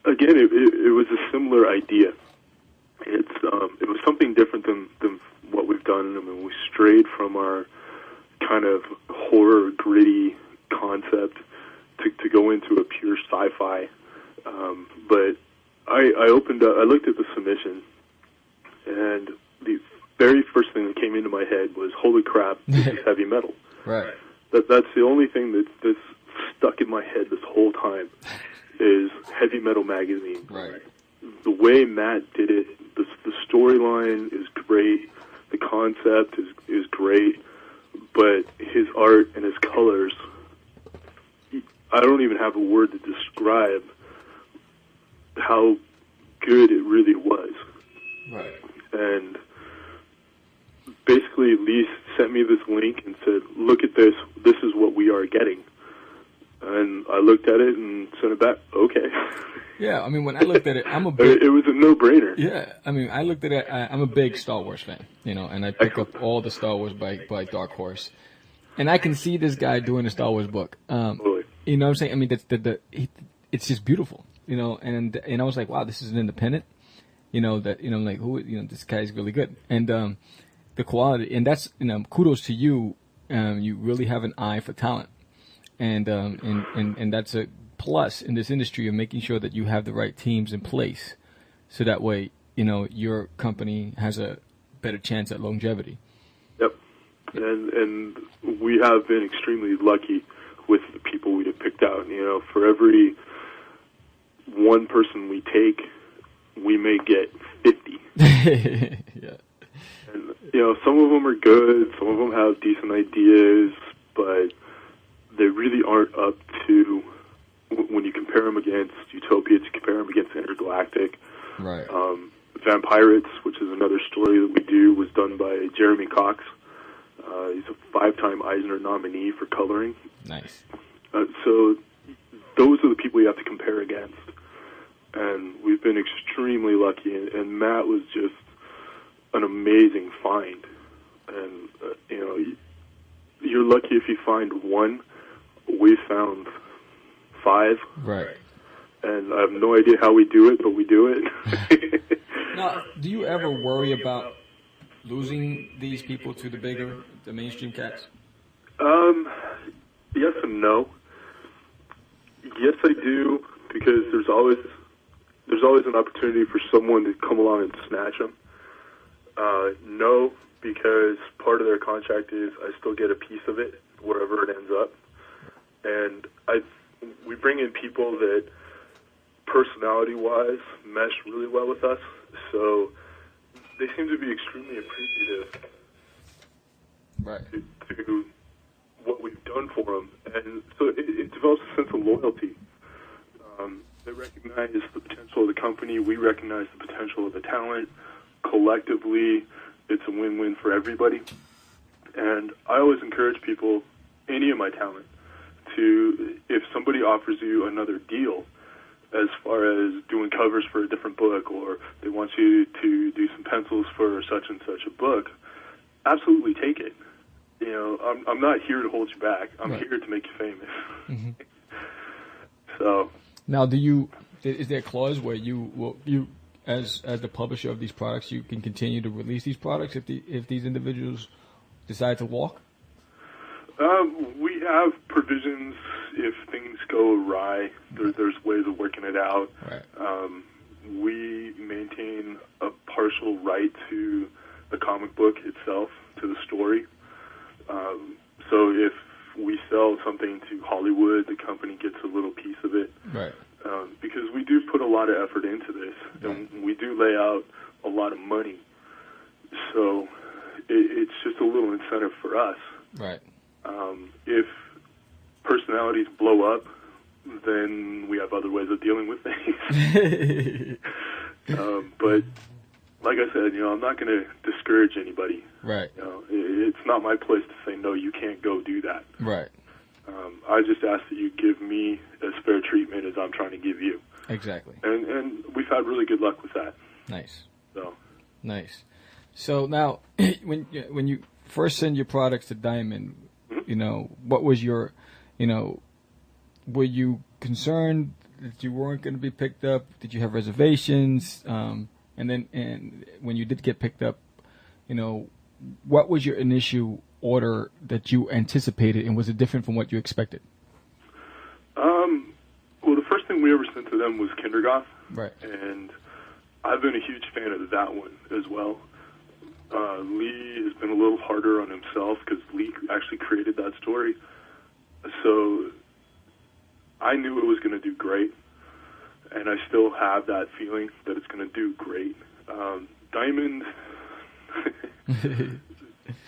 Again, it was a similar idea. It was something different than what we've done. I mean, we strayed from our kind of horror, gritty concept to go into a pure sci-fi. But I looked at the submission, and the very first thing that came into my head was, holy crap, this is heavy metal. Right. That's the only thing that's stuck in my head this whole time is Heavy Metal Magazine. Right. The way Matt did it, the storyline is great, the concept is great, but his art and his colors, I don't even have a word to describe how good it really was. Right. And basically Lee sent me this link and said, look at this is what we are getting. And I looked at it and sent it back, okay. Yeah, I mean, when I looked at it, I'm a big... It was a no-brainer. Yeah, I mean, I looked at it, I'm a big Star Wars fan, you know, and I pick up all the Star Wars by Dark Horse. And I can see this guy doing a Star Wars book. You know what I'm saying? I mean, it's just beautiful, you know, and I was like, wow, this is an independent, you know, like, this guy's really good. And the quality, and that's, kudos to you. You really have an eye for talent. And that's a plus in this industry of making sure that you have the right teams in place, so that way, you know, your company has a better chance at longevity. Yep. And we have been extremely lucky with the people we have picked out. You know, for every one person we take, we may get 50. Yeah. And, you know, some of them are good, some of them have decent ideas, but they really aren't up to, when you compare them against Utopia, to compare them against Intergalactic. Right. Vampirates, which is another story that we do, was done by Jeremy Cox. He's a 5-time Eisner nominee for coloring. Nice. So those are the people you have to compare against. And we've been extremely lucky, and Matt was just an amazing find. And, you know, you're lucky if you find one. We found 5. Right. And I have no idea how we do it, but we do it. Now, do you ever worry about losing these people to the mainstream cats? Yes and no. Yes, I do, because there's always an opportunity for someone to come along and snatch them. No, because part of their contract is I still get a piece of it wherever it ends up, and we bring in people that personality-wise mesh really well with us, so they seem to be extremely appreciative to what we've done for them, and so it develops a sense of loyalty. They recognize the potential of the company. We recognize the potential of the talent. Collectively, it's a win-win for everybody. And I always encourage people, any of my talent, to, if somebody offers you another deal, as far as doing covers for a different book, or they want you to do some pencils for such and such a book, absolutely take it. You know, I'm not here to hold you back. I'm here to make you famous. Mm-hmm. So now, is there a clause where you as the publisher of these products, you can continue to release these products if these individuals decide to walk? We have provisions if things go awry. There's ways of working it out. Right. We maintain a partial right to the comic book itself, to the story. So if we sell something to Hollywood, the company gets a little piece of it. Right. Because we do put a lot of effort into this, and we do lay out a lot of money. So it's just a little incentive for us. Right. If personalities blow up, then we have other ways of dealing with things. But like I said, you know, I'm not going to discourage anybody. Right. You know, it's not my place to say, no, you can't go do that. Right. I just ask that you give me as fair treatment as I'm trying to give you. Exactly. And we've had really good luck with that. Nice. So. Nice. So now, when you first send your products to Diamond, you know, what was your, you know, were you concerned that you weren't going to be picked up? Did you have reservations? And when you did get picked up, you know, what was your initial order that you anticipated, and was it different from what you expected? Well, the first thing we ever sent to them was Kindergoth. Right. And I've been a huge fan of that one as well. Lee has been a little harder on himself because Lee actually created that story. So I knew it was going to do great, and I still have that feeling that it's going to do great. Diamond,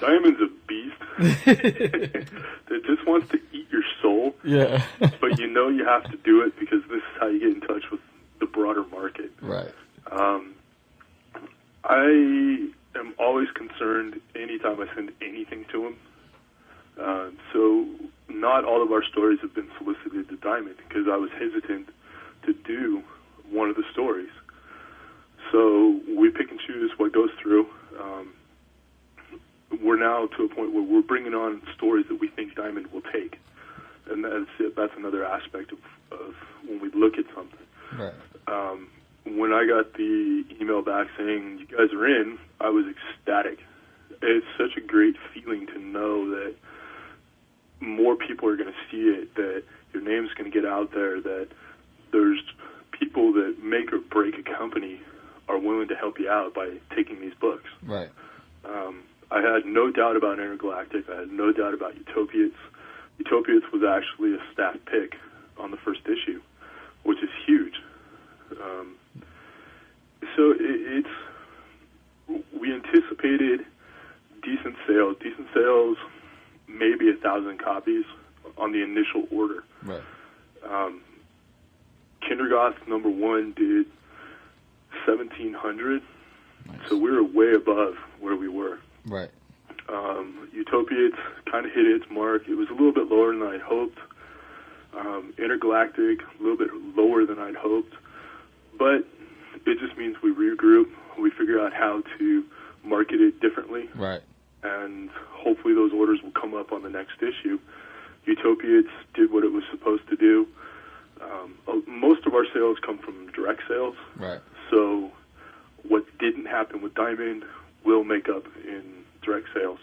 Diamond's a beast that just wants to eat your soul. Yeah. But you know you have to do it because this is how you get in touch with the broader market. Right. I am always concerned anytime I send anything to him. So not all of our stories have been solicited to Diamond because I was hesitant to do one of the stories. So we pick and choose what goes through. We're now to a point where we're bringing on stories that we think Diamond will take. And that's another aspect of when we look at something. Right. When I got the email back saying you guys are in, I was ecstatic. It's such a great feeling to know that more people are going to see it, that your name's going to get out there, that there's people that make or break a company are willing to help you out by taking these books. Right. I had no doubt about Intergalactic. I had no doubt about Utopiates. Utopiates was actually a staff pick on the first issue, which is huge. So we anticipated decent sales, maybe 1,000 copies on the initial order. Right. Kindergoth #1 did 1,700, Nice. so we were way above where we were. Right. Utopiates kind of hit its mark. It was a little bit lower than I'd hoped. Intergalactic, a little bit lower than I'd hoped. But it just means we regroup. We figure out how to market it differently. Right. And hopefully those orders will come up on the next issue. Utopiates did what it was supposed to do. Most of our sales come from direct sales. Right. So what didn't happen with Diamond will make up in direct sales.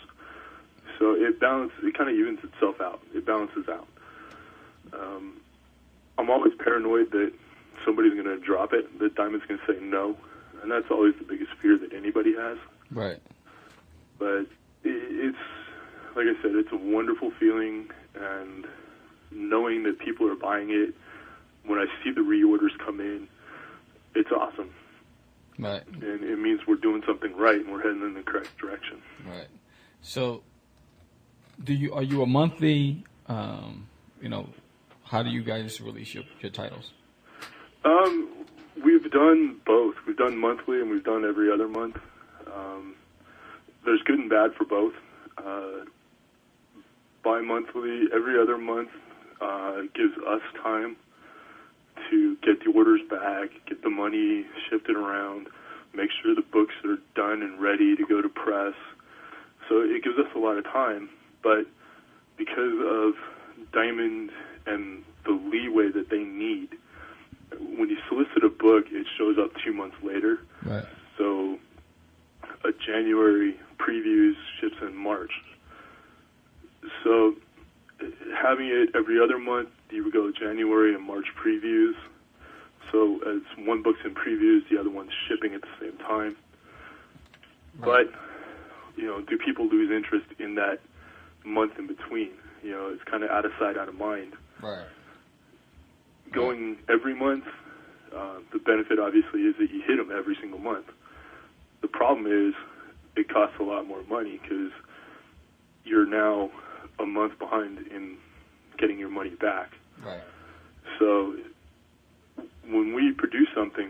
So it kind of evens itself out. It balances out. I'm always paranoid that somebody's going to drop it, that Diamond's going to say no, and that's always the biggest fear that anybody has. Right. But it's, like I said, it's a wonderful feeling, and knowing that people are buying it, when I see the reorders come in, it's awesome. Right. And it means we're doing something right, and we're heading in the correct direction. Right. So, are you a monthly, how do you guys release your titles? We've done both. We've done monthly, and we've done every other month. There's good and bad for both. Bi-monthly, every other month, gives us time to get the orders back, get the money shifted around, make sure the books are done and ready to go to press. So it gives us a lot of time, but because of Diamond and the leeway that they need, when you solicit a book, it shows up 2 months later. Right. So a January previews ships in March. So having it every other month, you would go January and March previews. So as one book's in previews, the other one's shipping at the same time. Right. But, do people lose interest in that month in between? It's kind of out of sight, out of mind. Right. Going every month, the benefit obviously is that you hit them every single month. The problem is it costs a lot more money because you're now a month behind in getting your money back. Right. So when we produce something,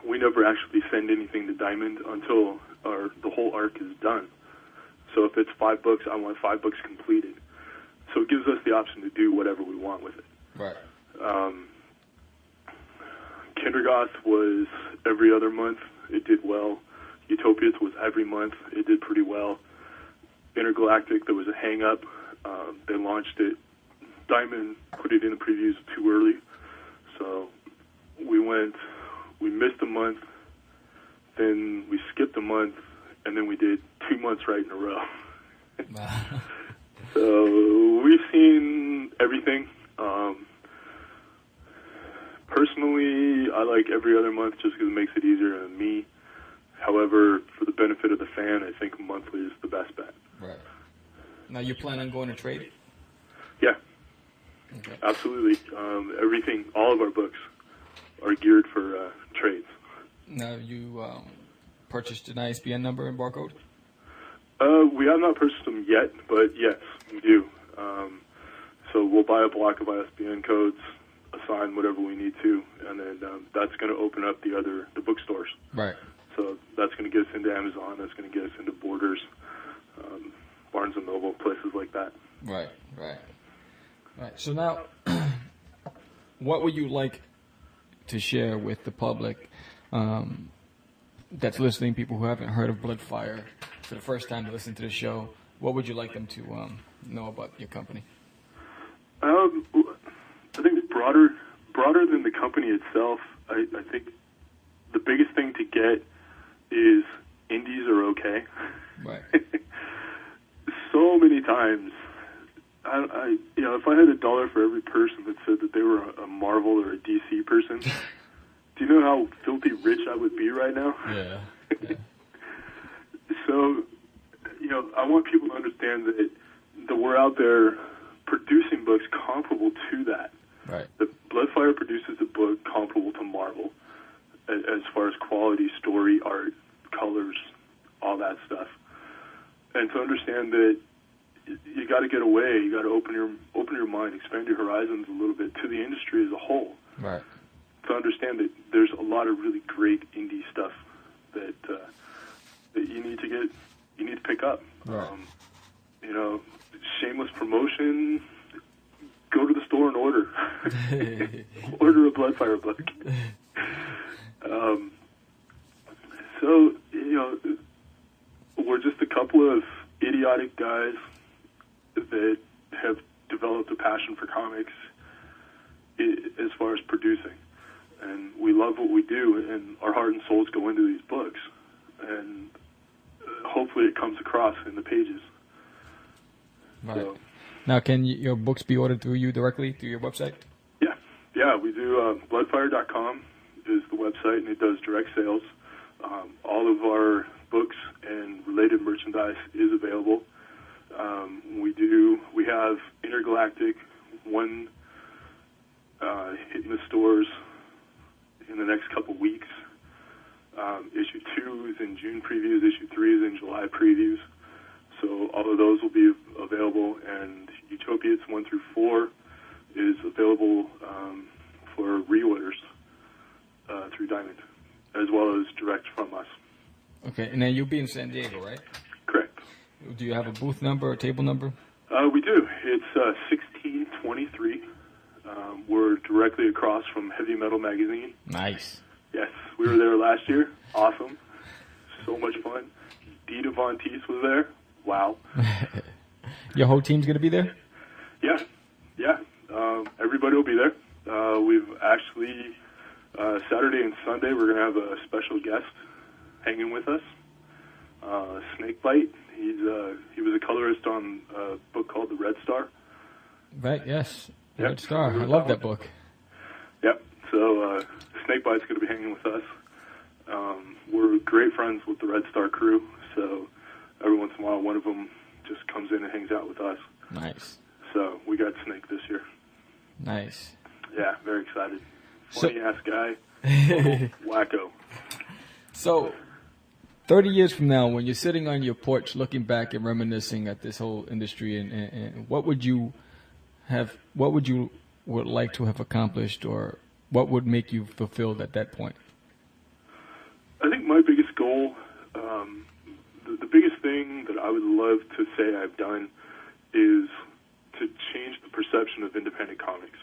we never actually send anything to Diamond until the whole arc is done. So if it's 5 books, I want 5 books completed. So it gives us the option to do whatever we want with it. Right. Kindergoth was every other month. It did well. Utopiates was every month. It did pretty well. Intergalactic, there was a hang-up. They launched it. Diamond put it in the previews too early. So we missed a month, then we skipped a month, and then we did 2 months right in a row. So we've seen everything. Personally, I like every other month just because it makes it easier on me. However, for the benefit of the fan, I think monthly is the best bet. Right. Now, you plan on going to trade? Yeah. Okay. Absolutely. Everything, all of our books are geared for trades. Now, you purchased an ISBN number and barcode? We have not purchased them yet, but yes, we do. So we'll buy a block of ISBN codes, assign whatever we need to, and then that's going to open up the bookstores. Right. So that's going to get us into Amazon. That's going to get us into Borders, Barnes & Noble, places like that. Right. So now, what would you like to share with the public that's listening, people who haven't heard of BloodFire for the first time to listen to the show? What would you like them to know about your company? I think broader than the company itself, I think the biggest thing to get is indies are okay. Right. So many times if I had $1 for every person that said that they were a Marvel or a DC person, do you know how filthy rich I would be right now? Yeah. So, I want people to understand that we're out there producing books comparable to that. Right. The BloodFire produces a book comparable to Marvel as far as quality, story, art, colors, all that stuff. And to understand that you got to get away, you got to open your mind, expand your horizons a little bit to the industry as a whole. Right. To understand that there's a lot of really great indie stuff that you need to pick up. Right. Shameless promotion. Go to the store and order. Order a BloodFire book. So we're just a couple of idiotic guys that have developed a passion for comics as far as producing. And we love what we do, and our heart and souls go into these books. And hopefully it comes across in the pages. Right. So, now, can your books be ordered through you directly, through your website? Yeah, we do. BloodFire.com is the website, and it does direct sales. All of our books and related merchandise is available. We have Intergalactic, one hitting the stores in the next couple weeks. Issue 2 is in June previews. Issue 3 is in July previews. So all of those will be available, and Utopiates 1 through 4 is available for reorders through Diamond, as well as direct from us. Okay, and then you'll be in San Diego, right? Correct. Do you have a booth number or table number? We do. It's 1623. We're directly across from Heavy Metal Magazine. Nice. Yes, we were there last year. Awesome. So much fun. Dita Von Teese was there. Wow. Your whole team's going to be there? Yeah. Everybody will be there. We've actually, Saturday and Sunday, we're going to have a special guest hanging with us. Snakebite. He was a colorist on a book called The Red Star. Right, yes. The Yep. Red Star. I love that book. Yep. So Snakebite's going to be hanging with us. We're great friends with the Red Star crew, so every once in a while one of them just comes in and hangs out with us. Nice. So we got Snake this year. Nice. Yeah, very excited. Funny-ass guy. Wacko. So, 30 years from now, when you're sitting on your porch looking back and reminiscing at this whole industry, and what would you would like to have accomplished, or what would make you fulfilled at that point? I think my biggest goal, the biggest thing that I would love to say I've done is to change the perception of independent comics.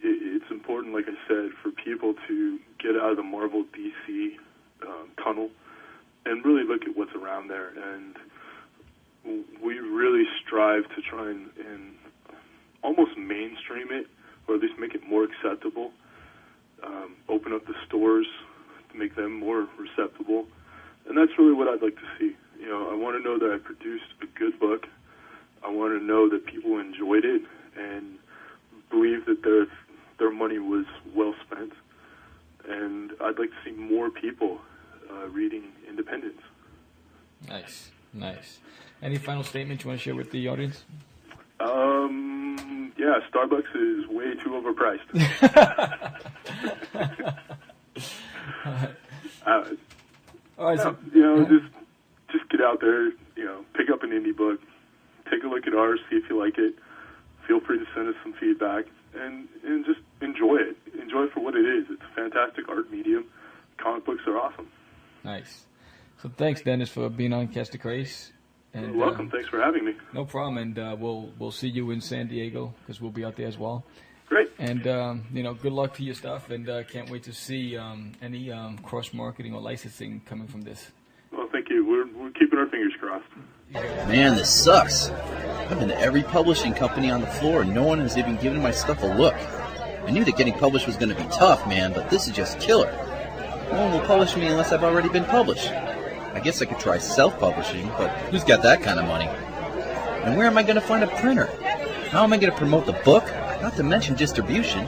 It's important, like I said, for people to get out of the Marvel DC tunnel and really look at what's around there. And we really strive to try and almost mainstream it, or at least make it more acceptable. Open up the stores to make them more receptible. And that's really what I'd like to see. I want to know that I produced a good book. I want to know that people enjoyed it and believe that their money was well spent. And I'd like to see more people reading independence. Nice. Any final statements you want to share with the audience? Yeah, Starbucks is way too overpriced. All right, so, just get out there, pick up an indie book, take a look at ours, see if you like it. Feel free to send us some feedback, and just enjoy it. Enjoy it for what it is. It's a fantastic art medium. Comic books are awesome. Nice. So thanks, Dennis, for being on Catch the Craze. And, You're welcome. Thanks for having me. No problem, and we'll see you in San Diego because we'll be out there as well. Great. And good luck to your stuff, and can't wait to see any cross marketing or licensing coming from this. Well, thank you. We're keeping our fingers crossed. Man, this sucks. I've been to every publishing company on the floor, and no one has even given my stuff a look. I knew that getting published was going to be tough, man, but this is just killer. No one will publish me unless I've already been published. I guess I could try self-publishing, but who's got that kind of money? And where am I going to find a printer? How am I going to promote the book? Not to mention distribution.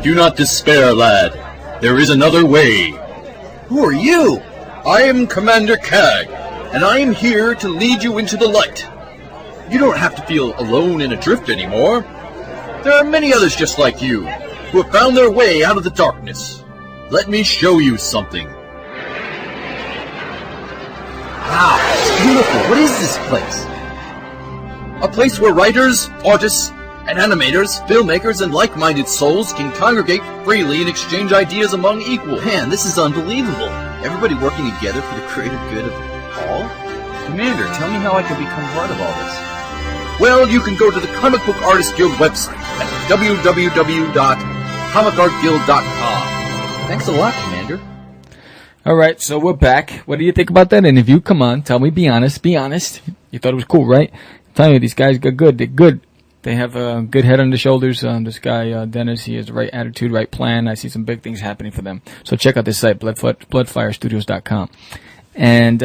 Do not despair, lad. There is another way. Who are you? I am Commander Cag, and I am here to lead you into the light. You don't have to feel alone and adrift anymore. There are many others just like you, who have found their way out of the darkness. Let me show you something. Wow, it's beautiful. What is this place? A place where writers, artists, and animators, filmmakers, and like-minded souls can congregate freely and exchange ideas among equals. Man, this is unbelievable. Everybody working together for the creative good of all? Commander, tell me how I can become part of all this. Well, you can go to the Comic Book Artists Guild website at www.comicartguild.com. Thanks a lot, Commander. All right, so we're back. What do you think about that interview? Come on, tell me. Be honest. Be honest. You thought it was cool, right? I'm telling you, these guys got good. They're good. They have a good head on their shoulders. This guy, Dennis, he has the right attitude, right plan. I see some big things happening for them. So check out this site, BloodFireStudios.com. And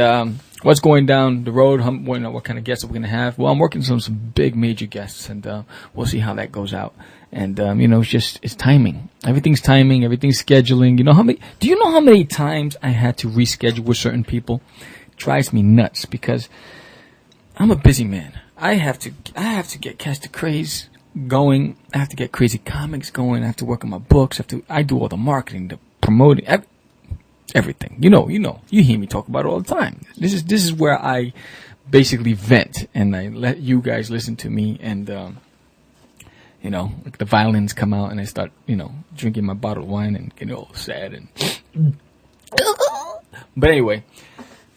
what's going down the road? What kind of guests are we going to have? Well, I'm working on some big major guests, and we'll see how that goes out. And it's timing. Everything's timing. Everything's scheduling. Do you know how many times I had to reschedule with certain people? It drives me nuts because I'm a busy man. I have to get Catch the Craze going. I have to get Crazy Comics going. I have to work on my books. I do all the marketing, the promoting, everything. You hear me talk about it all the time. This is where I basically vent, and I let you guys listen to me, and like the violins come out, and I start drinking my bottled wine and getting all sad and. But anyway.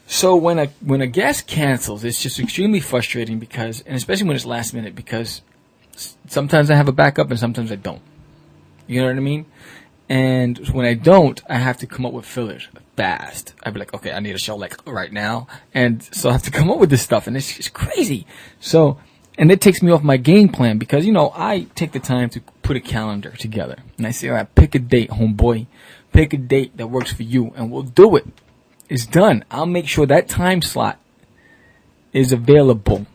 So when a guest cancels, it's just extremely frustrating and especially when it's last minute, because sometimes I have a backup and sometimes I don't. You know what I mean? And when I don't, I have to come up with fillers fast. I'd be like, okay, I need a show like right now, and so I have to come up with this stuff, and it's crazy. So, and it takes me off my game plan because I take the time to put a calendar together, and I say, all right, pick a date, homeboy, pick a date that works for you, and we'll do it. It's done. I'll make sure that time slot is available,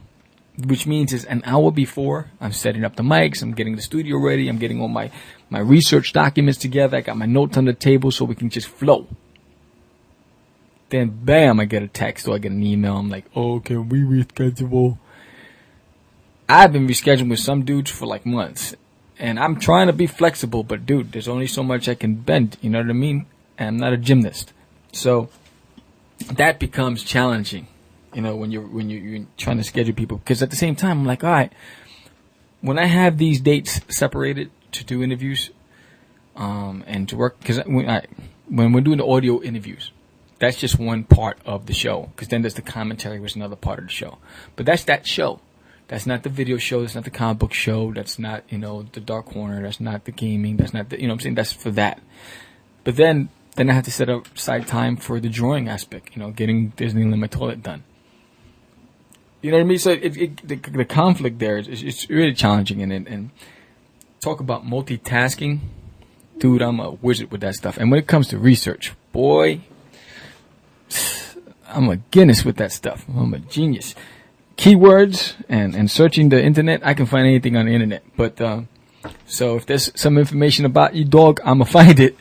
which means it's an hour before. I'm setting up the mics. I'm getting the studio ready. I'm getting all my research documents together. I got my notes on the table so we can just flow. Then, bam, I get a text or I get an email. I'm like, oh, can we reschedule? I've been rescheduling with some dudes for like months, and I'm trying to be flexible, but dude, there's only so much I can bend. You know what I mean? And I'm not a gymnast, so that becomes challenging, when you're trying to schedule people. Because at the same time, I'm like, all right, when I have these dates separated to do interviews, and to work, because when we're doing the audio interviews, that's just one part of the show. Because then there's the commentary, which is another part of the show. But that's that show. That's not the video show. That's not the comic book show. That's not, the Dark Corner. That's not the gaming. That's not the, what I'm saying? That's for that. But then I have to set aside time for the drawing aspect, getting Disneyland My Toilet done. You know what I mean? So the conflict there it's really challenging. And talk about multitasking. Dude, I'm a wizard with that stuff. And when it comes to research, boy, I'm a Guinness with that stuff. I'm a genius. Keywords and searching the internet, I can find anything on the internet. But so if there's some information about you, dog, I'm gonna find it.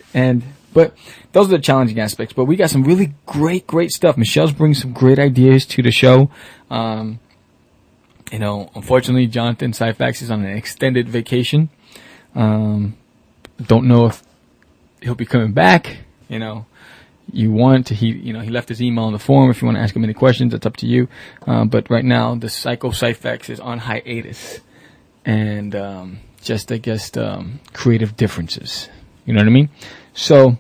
But those are the challenging aspects. But we got some really great stuff. Michelle's bringing some great ideas to the show. Unfortunately, Jonathan Syfax is on an extended vacation. Don't know if he'll be coming back. He left his email on the forum. If you want to ask him any questions, it's up to you. But right now, the Psycho Syfax is on hiatus. And creative differences. You know what I mean? So,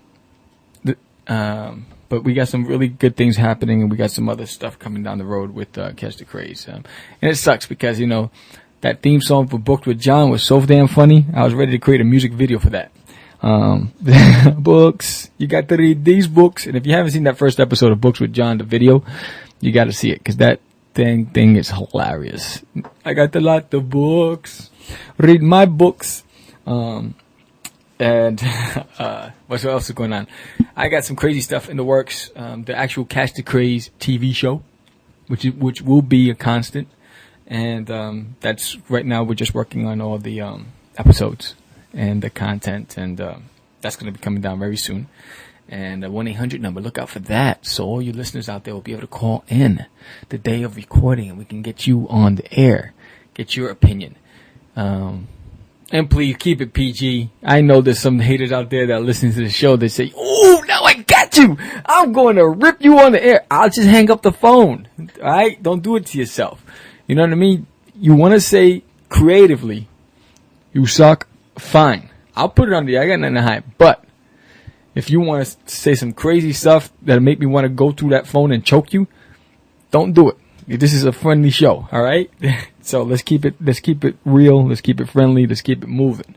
but we got some really good things happening, and we got some other stuff coming down the road with Catch the Craze. And it sucks because, that theme song for Booked with John was so damn funny. I was ready to create a music video for that. Books. You got to read these books. And if you haven't seen that first episode of Books with John, the video, you got to see it because that thing is hilarious. I got a lot of books. Read my books. And what else is going on? I got some crazy stuff in the works. The actual Catch the Craze TV show, which will be a constant. And that's right now we're just working on all the episodes and the content, and that's going to be coming down very soon. And a 1-800 number, look out for that. So all you listeners out there will be able to call in the day of recording, and we can get you on the air, get your opinion. And please keep it PG. I know there's some haters out there that are listening to the show that say, "Oh, now I got you. I'm going to rip you on the air." I'll just hang up the phone. All right? Don't do it to yourself. You know what I mean? You want to say creatively, "You suck," fine. I'll put it on the air. I got nothing to hide. But if you want to say some crazy stuff that'll make me want to go through that phone and choke you, don't do it. This is a friendly show, all right? So let's keep it real, let's keep it friendly, let's keep it moving.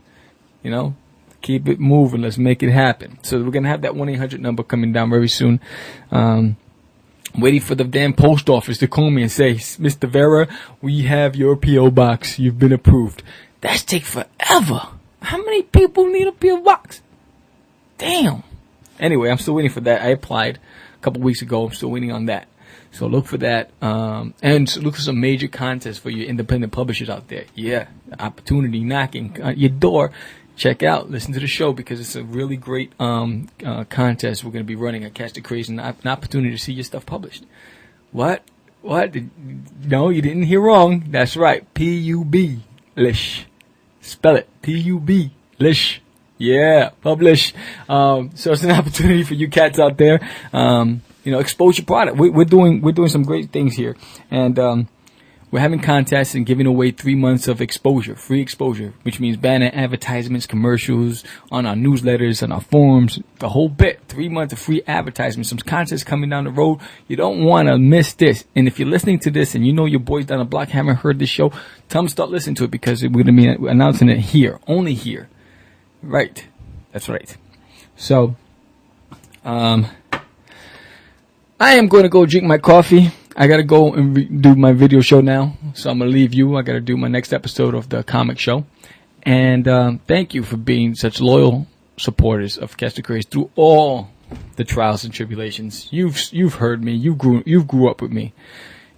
You know? Keep it moving, let's make it happen. So we're gonna have that 1-800 number coming down very soon. Waiting for the damn post office to call me and say, "Mr. Vera, we have your P.O. box. You've been approved." That's take forever. How many people need a P.O. box? Damn. Anyway, I'm still waiting for that. I applied a couple weeks ago. I'm still waiting on that. So look for that. And look for some major contests for your independent publishers out there. Yeah. Opportunity knocking at your door. Check out. Listen to the show because it's a really great contest we're going to be running at Catch the Craze, and an opportunity to see your stuff published. What? No, you didn't hear wrong. That's right. P-U-B-lish. Spell it. P-U-B-lish. Yeah, publish. So it's an opportunity for you cats out there. Expose your product. We're doing some great things here, and we're having contests and giving away 3 months of exposure, free exposure, which means banner advertisements, commercials on our newsletters, on our forums, the whole bit. 3 months of free advertisements. Some contests coming down the road. You don't want to miss this. And if you're listening to this and you know your boys down the block haven't heard this show, tell them to start listening to it because we're going to be announcing it here, only here. Right. That's right. So, I am going to go drink my coffee. I got to go and do my video show now. So I'm going to leave you. I got to do my next episode of the comic show. And thank you for being such loyal supporters of Catch the Craze through all the trials and tribulations. You've heard me. You grew up with me.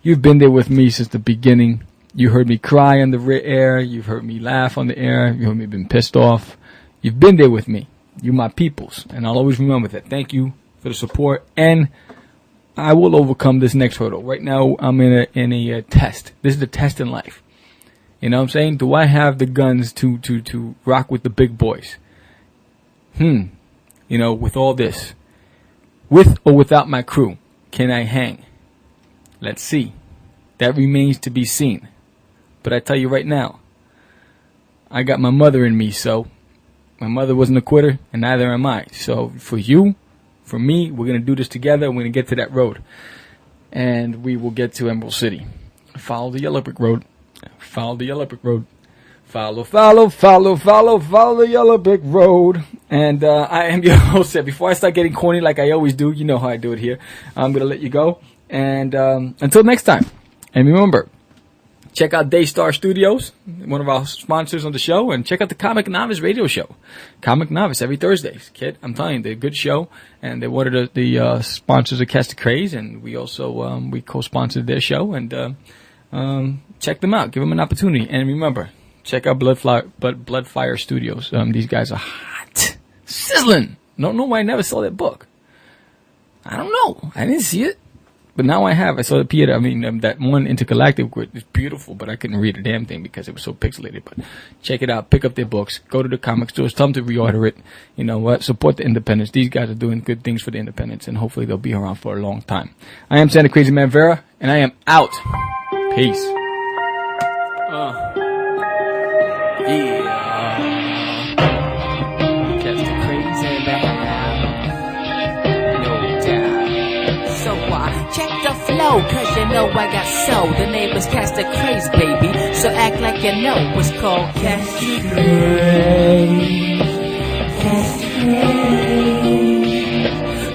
You've been there with me since the beginning. You heard me cry on the air. You've heard me laugh on the air. You heard me been pissed off. You've been there with me. You're my peoples. And I'll always remember that. Thank you for the support. And I will overcome this next hurdle. Right now, I'm in a test. This is a test in life. You know what I'm saying? Do I have the guns to rock with the big boys? With all this. With or without my crew, can I hang? Let's see. That remains to be seen. But I tell you right now, I got my mother in me, so my mother wasn't a quitter, and neither am I. So for you, for me, we're going to do this together. We're going to get to that road. And we will get to Emerald City. Follow the yellow brick road. Follow the yellow brick road. Follow the yellow brick road. And I am your host. Before I start getting corny like I always do, you know how I do it here, I'm going to let you go. And until next time. And remember, check out Daystar Studios, one of our sponsors on the show, and check out the Comic Novice radio show. Comic Novice every Thursday, kid. I'm telling you, they're a good show, and they're one of the sponsors of Catch the Craze, and we also we co-sponsored their show, and check them out. Give them an opportunity. And remember, check out BloodFire Studios. These guys are hot. Sizzling. Don't know why I never saw that book. I don't know. I didn't see it. But now I have. I saw the Peter. That one Intergalactic is beautiful, but I couldn't read a damn thing because it was so pixelated. But check it out. Pick up their books. Go to the comic stores. Tell them to reorder it. You know what? Support the independents. These guys are doing good things for the independents, and hopefully they'll be around for a long time. I am Santa Crazy Man Vera, and I am out. Peace. Catch the Craze in the house. No doubt. So check the flow, cause you know I got soul. The neighbors catch the Craze, baby. So act like you know what's called Catch the Craze. Catch the Craze.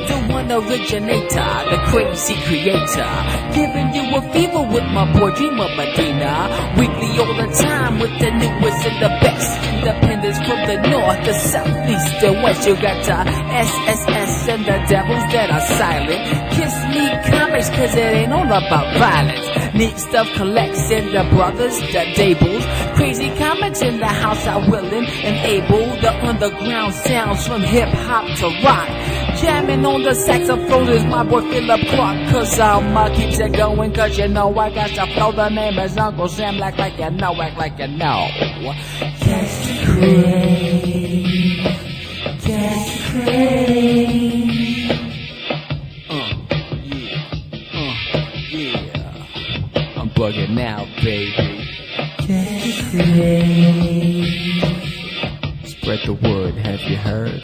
The one originator, the crazy creator. Giving you a fever with my boy Dreamer Medina. Weekly all the time with the newest and the best. Independence from the north, the south, east, and west. You got the SSS and the devils that are silent. Kiss me comics, cause it ain't all about violence. Neat stuff collects in the brothers, the Dables. Crazy comics in the house are willing and able. The underground sounds from hip hop to rock. Jamming on the saxophone is my boy Philip Clark. Cause keeps it going, cause you know I got to flow. The name is Uncle Sam, act like you know, act like you know. Catch the craze, catch the craze. Yeah. I'm bugging now, baby. Catch the craze. Spread the word, have you heard?